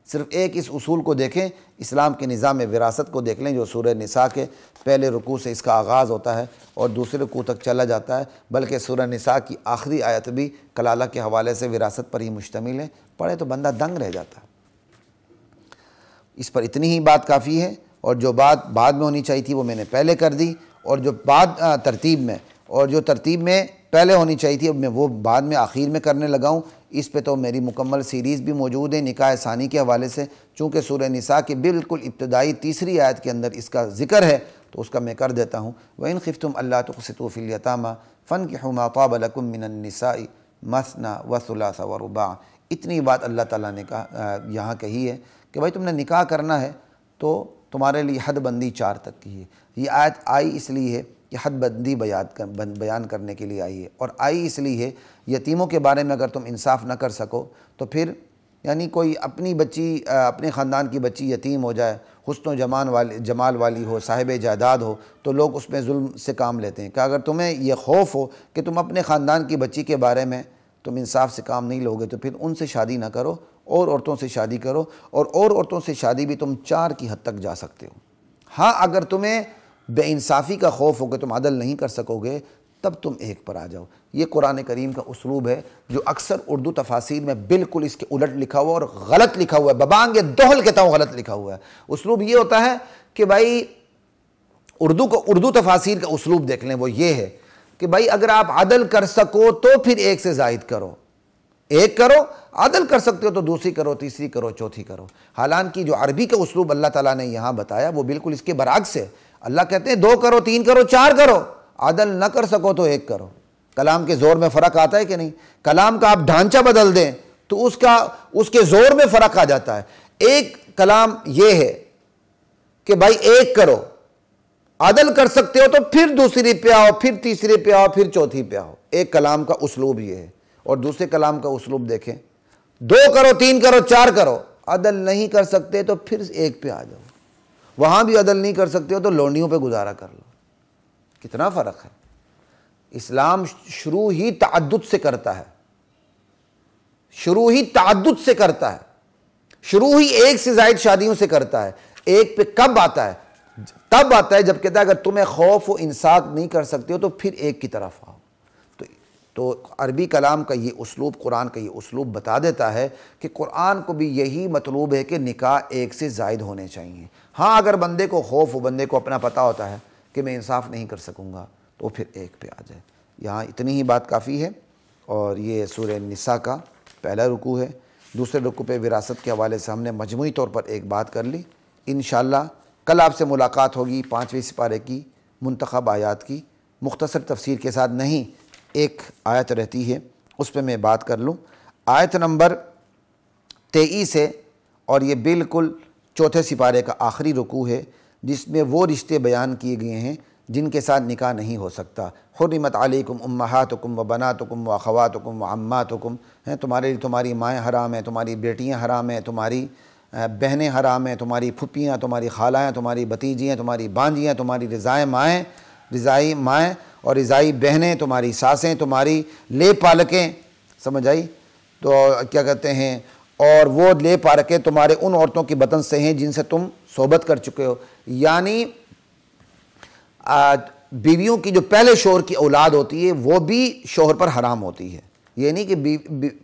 صرف ایک اس اصول کو دیکھیں, اسلام کے نظام وراثت کو دیکھ لیں جو سورہ نساء کے پہلے رکوع سے اس کا آغاز ہوتا ہے اور دوسرے رکوع تک چلا جاتا ہے, بلکہ سورہ نساء کی آخری آیت بھی کلالہ کے حوالے سے وراثت پر ہی مشتمل ہے. پڑھے تو بندہ دنگ رہ جاتا ہے. اس پر اتنی ہی بات کافی ہے, اور جو بات بعد میں ہونی چاہیے تھی وہ میں نے پہلے کر دی, اور جو بات ترتیب میں پہلے ہونی چاہیے تھی اب میں وہ بعد میں آخر میں کرنے لگا ہوں. اس پہ تو میری مکمل سیریز بھی موجود ہے نکاح ثانی کے حوالے سے, چونکہ سورہ نساء کے بالکل ابتدائی تیسری آیت کے اندر اس کا ذکر ہے تو اس کا میں کر دیتا ہوں. وَإِنْ خِفْتُمْ أَلَّا تُقْسِطُوا فِي الْيَتَامَىٰ فَانكِحُوا مَا طَابَ لَكُم مِّنَ النِّسَاءِ مَثْنَىٰ وَثُلَاثَ وَرُبَاعَ. اتنی بات اللہ تعالیٰ نے یہاں کہی ہے کہ بھائی تم نے نکاح کرنا ہے تو تمہارے لیے حد بندی 4 تک کی ہے. یہ آیت آئی اس لیے ہے کہ حد بندی بیان کرنے کے لیے آئی ہے, اور آئی اس لیے ہے یتیموں کے بارے میں اگر تم انصاف نہ کر سکو تو پھر یعنی کوئی اپنی بچی اپنے خاندان کی بچی یتیم ہو جائے, حسن و جمال والی ہو, صاحب جائیداد ہو, تو لوگ اس میں ظلم سے کام لیتے ہیں کہ اگر تمہیں یہ خوف ہو کہ تم اپنے خاندان کی بچی کے بارے میں تم انصاف سے کام نہیں لوگے تو پھر ان سے شادی نہ کرو, اور عورتوں سے شادی کرو, اور عورتوں سے شادی بھی تم 4 کی حد تک جا سکتے ہو. ہاں اگر تمہیں بے انصافی کا خوف ہو کہ تم عدل نہیں کر سکو گے تب تم 1 پر آ جاؤ. یہ قرآن کریم کا اسلوب ہے جو اکثر اردو تفاسیر میں بالکل اس کے الٹ لکھا ہوا اور غلط لکھا ہوا ہے, ببانگ دوہل کہتا ہوں غلط لکھا ہوا ہے. اسلوب یہ ہوتا ہے کہ بھائی اردو تفاسیر کا اسلوب دیکھ لیں, وہ یہ ہے کہ بھائی اگر آپ عدل کر سکو تو پھر 1 سے زائد کرو, 1 کرو, عدل کر سکتے ہو تو 2 کرو, 3 کرو, 4 کرو. حالانکہ جو عربی کا اسلوب اللہ تعالیٰ نے یہاں بتایا وہ بالکل اس کے برعکس ہے. اللہ کہتے ہیں 2 کرو, 3 کرو, 4 کرو, عدل نہ کر سکو تو 1 کرو. کلام کے زور میں فرق آتا ہے کہ نہیں؟ کلام کا آپ ڈھانچہ بدل دیں تو اس کے زور میں فرق آ جاتا ہے. ایک کلام یہ ہے کہ بھائی 1 کرو, عدل کر سکتے ہو تو پھر 2 پہ آؤ, پھر 3 پہ آؤ, پھر 4 پہ آؤ. ایک کلام کا اسلوب یہ ہے. اور دوسرے کلام کا اسلوب دیکھیں, 2 کرو, 3 کرو, 4 کرو, عدل نہیں کر سکتے تو پھر 1 پہ آ جاؤ. وہاں بھی عدل نہیں کر سکتے ہو تو لونڈیوں پہ گزارا کر لو. کتنا فرق ہے. اسلام شروع ہی تعدد سے کرتا ہے, شروع ہی تعدد سے کرتا ہے, شروع ہی 1 سے زائد شادیوں سے کرتا ہے. 1 پہ کب آتا ہے؟ تب آتا ہے جب کہتا ہے اگر تمہیں خوف و انصاف نہیں کر سکتے ہو تو پھر 1 کی طرف آؤ. تو عربی کلام کا یہ اسلوب, قرآن کا یہ اسلوب بتا دیتا ہے کہ قرآن کو بھی یہی مطلوب ہے کہ نکاح 1 سے زائد ہونے چاہیے. ہاں اگر بندے کو خوف ہو, بندے کو اپنا پتہ ہوتا ہے کہ میں انصاف نہیں کر سکوں گا تو پھر 1 پہ آ جائے. یہاں اتنی ہی بات کافی ہے. اور یہ سورہ نساء کا پہلا رکوع ہے. دوسرے رکوع پہ وراثت کے حوالے سے ہم نے مجموعی طور پر ایک بات کر لی. انشاءاللہ کل آپ سے ملاقات ہوگی 5ویں سپارے کی منتخب آیات کی مختصر تفسیر کے ساتھ. نہیں, ایک آیت رہتی ہے اس پہ میں بات کر لوں. آیت نمبر 23 ہے اور یہ بالکل 4تھے سپارے کا آخری رکوع ہے جس میں وہ رشتے بیان کیے گئے ہیں جن کے ساتھ نکاح نہیں ہو سکتا. حرمت علیکم امہاتکم و بناتکم و اخواتکم و عماتکم, ہیں تمہارے لیے تمہاری مائیں حرام ہیں, تمہاری بیٹیاں حرام ہیں, تمہاری بہنیں حرام ہیں, تمہاری پھپھیاں, تمہاری خالائیں, تمہاری بھتیجیاں, تمہاری بانجیاں, تمہاری رضائی مائیں اور رضائی بہنیں, تمہاری ساسیں, تمہاری لے پالکیں. سمجھ آئی؟ تو کیا کہتے ہیں, اور وہ لے پالکیں تمہارے ان عورتوں کی بطن سے ہیں جن سے تم صحبت کر چکے ہو. یعنی بیویوں کی جو پہلے شوہر کی اولاد ہوتی ہے وہ بھی شوہر پر حرام ہوتی ہے. یہ نہیں کہ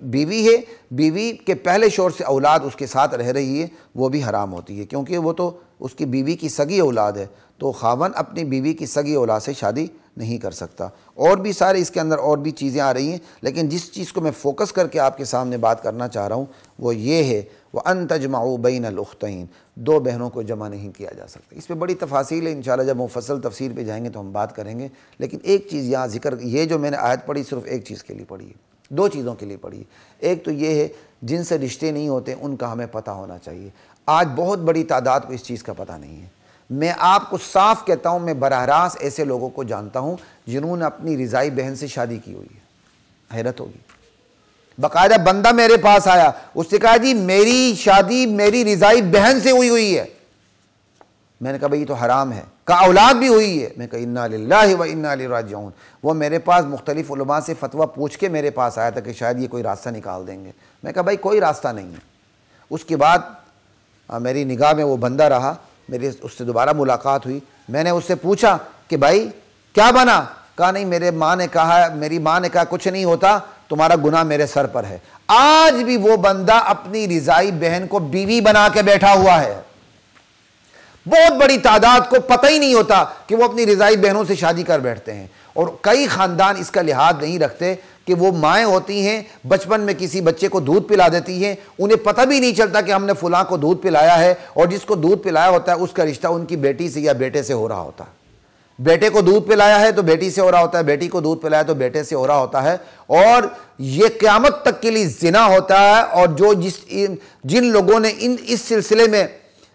بیوی ہے, بیوی کے پہلے شوہر سے اولاد اس کے ساتھ رہ رہی ہے وہ بھی حرام ہوتی ہے, کیونکہ وہ تو اس کی بیوی کی سگی اولاد ہے. تو خاوند اپنی بیوی کی سگی اولاد سے شادی نہیں کر سکتا۔ اور بھی سارے اس کے اندر اور بھی چیزیں آ رہی ہیں، لیکن جس چیز کو میں فوکس کر کے آپ کے سامنے بات کرنا چاہ رہا ہوں وہ یہ ہے وَأَن تَجْمَعُوا بَيْنَ الْأُخْتَيْنِ، دو بہنوں کو جمع نہیں کیا جا سکتا۔ اس پہ بڑی تفاصیل ہے، انشاءاللہ جب مفصل تفسیر پہ جائیں گے تو ہم بات کریں گے، لیکن ایک چیز یہاں ذکر، یہ جو میں نے آیت پڑھی صرف ایک چیز کے لیے پڑھی ہے، دو چیزوں کے لیے پڑھی ہے۔ ایک تو یہ ہے جن سے رشتے نہیں ہوتے ان کا ہمیں پتہ ہونا چاہیے۔ آج بہت بڑی تعداد کو اس چیز کا پتہ نہیں ہے۔ میں آپ کو صاف کہتا ہوں، میں براہ راست ایسے لوگوں کو جانتا ہوں جنہوں نے اپنی رضائی بہن سے شادی کی ہوئی ہے۔ حیرت ہوگی، باقاعدہ بندہ میرے پاس آیا، اس نے کہا جی میری شادی میری رضائی بہن سے ہوئی ہے۔ میں نے کہا بھئی یہ تو حرام ہے۔ کہا اولاد بھی ہوئی ہے؟ میں کہا انا للہ و انا الیہ راجعون۔ وہ میرے پاس مختلف علماء سے فتویٰ پوچھ کے میرے پاس آیا تھا کہ شاید یہ کوئی راستہ نکال دیں گے۔ میں کہا بھائی کوئی راستہ نہیں ہے۔ اس کے بعد میری نگاہ میں وہ بندہ رہا، میری اس سے دوبارہ ملاقات ہوئی، میں نے اس سے پوچھا کہ بھائی کیا بنا؟ کہا نہیں میری ماں نے کہا کچھ نہیں ہوتا، تمہارا گناہ میرے سر پر ہے۔ آج بھی وہ بندہ اپنی رضائی بہن کو بیوی بنا کے بیٹھا ہوا ہے۔ بہت بڑی تعداد کو پتہ ہی نہیں ہوتا کہ وہ اپنی رضائی بہنوں سے شادی کر بیٹھتے ہیں، اور کئی خاندان اس کا لحاظ نہیں رکھتے کہ وہ مائیں ہوتی ہیں بچپن میں کسی بچے کو دودھ پلا دیتی ہیں، انہیں پتہ بھی نہیں چلتا کہ ہم نے فلاں کو دودھ پلایا ہے، اور جس کو دودھ پلایا ہوتا ہے اس کا رشتہ ان کی بیٹی سے یا بیٹے سے ہو رہا ہوتا ہے۔ بیٹے کو دودھ پلایا ہے تو بیٹی سے ہو رہا ہوتا ہے، بیٹی کو دودھ پلایا تو بیٹے سے ہو رہا ہوتا ہے، اور یہ قیامت تک کے لیے زنا ہوتا ہے۔ اور جن لوگوں نے اس سلسلے میں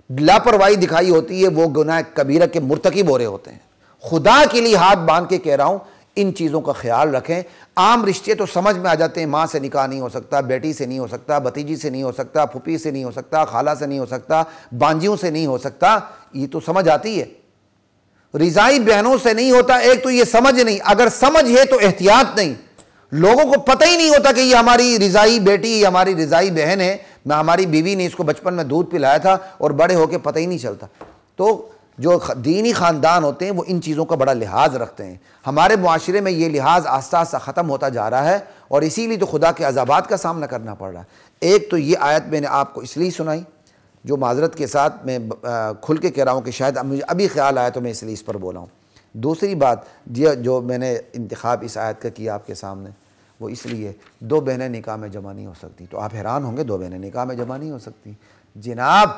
لاپرواہی دکھائی ہوتی ہے وہ گناہ کبیرہ کے مرتکب ہو رہے ہوتے ہیں۔ خدا کے لیے ہاتھ باندھ کے کہہ رہا ہوں ان چیزوں کا خیال رکھیں۔ عام رشتے تو سمجھ میں آ جاتے ہیں، ماں سے نکاح نہیں ہو سکتا، بیٹی سے نہیں ہو سکتا، بھتیجی سے نہیں ہو سکتا، پھوپھی سے نہیں ہو سکتا، خالہ سے نہیں ہو سکتا، بانجیوں سے نہیں ہو سکتا، یہ تو سمجھ آتی ہے۔ رضائی بہنوں سے نہیں ہوتا، ایک تو یہ سمجھ نہیں، اگر سمجھ ہے تو احتیاط نہیں۔ لوگوں کو پتہ ہی نہیں ہوتا کہ یہ ہماری رضائی بیٹی، یہ ہماری رضائی بہن ہے، ہماری بیوی نے اس کو بچپن میں دودھ پلایا تھا اور بڑے ہو کے پتہ ہی نہیں چلتا۔ تو جو دینی خاندان ہوتے ہیں وہ ان چیزوں کا بڑا لحاظ رکھتے ہیں۔ ہمارے معاشرے میں یہ لحاظ آہستہ آہستہ ختم ہوتا جا رہا ہے، اور اسی لیے تو خدا کے عذابات کا سامنا کرنا پڑ رہا ہے۔ ایک تو یہ آیت میں نے آپ کو اس لیے سنائی، جو معذرت کے ساتھ میں کھل کے کہہ رہا ہوں کہ شاید مجھے ابھی خیال آیا تو میں اس لیے اس پر بولا ہوں۔ دوسری بات جو میں نے انتخاب اس آیت کا کیا آپ کے سامنے، وہ اس لیے دو بہنیں نکاح میں جمع نہیں ہو سکتی۔ تو آپ حیران ہوں گے دو بہنیں نکاح میں جمع نہیں ہو سکتی؟ جناب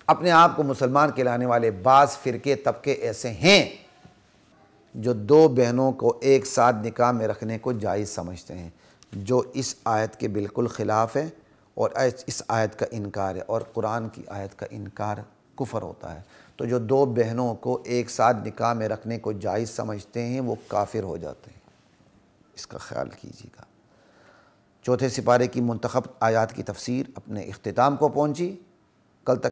اپنے آپ کو مسلمان کہلانے والے بعض فرقے طبقے ایسے ہیں جو دو بہنوں کو ایک ساتھ نکاح میں رکھنے کو جائز سمجھتے ہیں، جو اس آیت کے بالکل خلاف ہے، اور اس آیت کا انکار ہے، اور قرآن کی آیت کا انکار کفر ہوتا ہے۔ تو جو دو بہنوں کو ایک ساتھ نکاح میں رکھنے کو جائز سمجھتے ہیں وہ کافر ہو جاتے ہیں، اس کا خیال کیجیے گا۔ چوتھے سپارے کی منتخب آیات کی تفسیر اپنے اختتام کو پہنچی، کل تک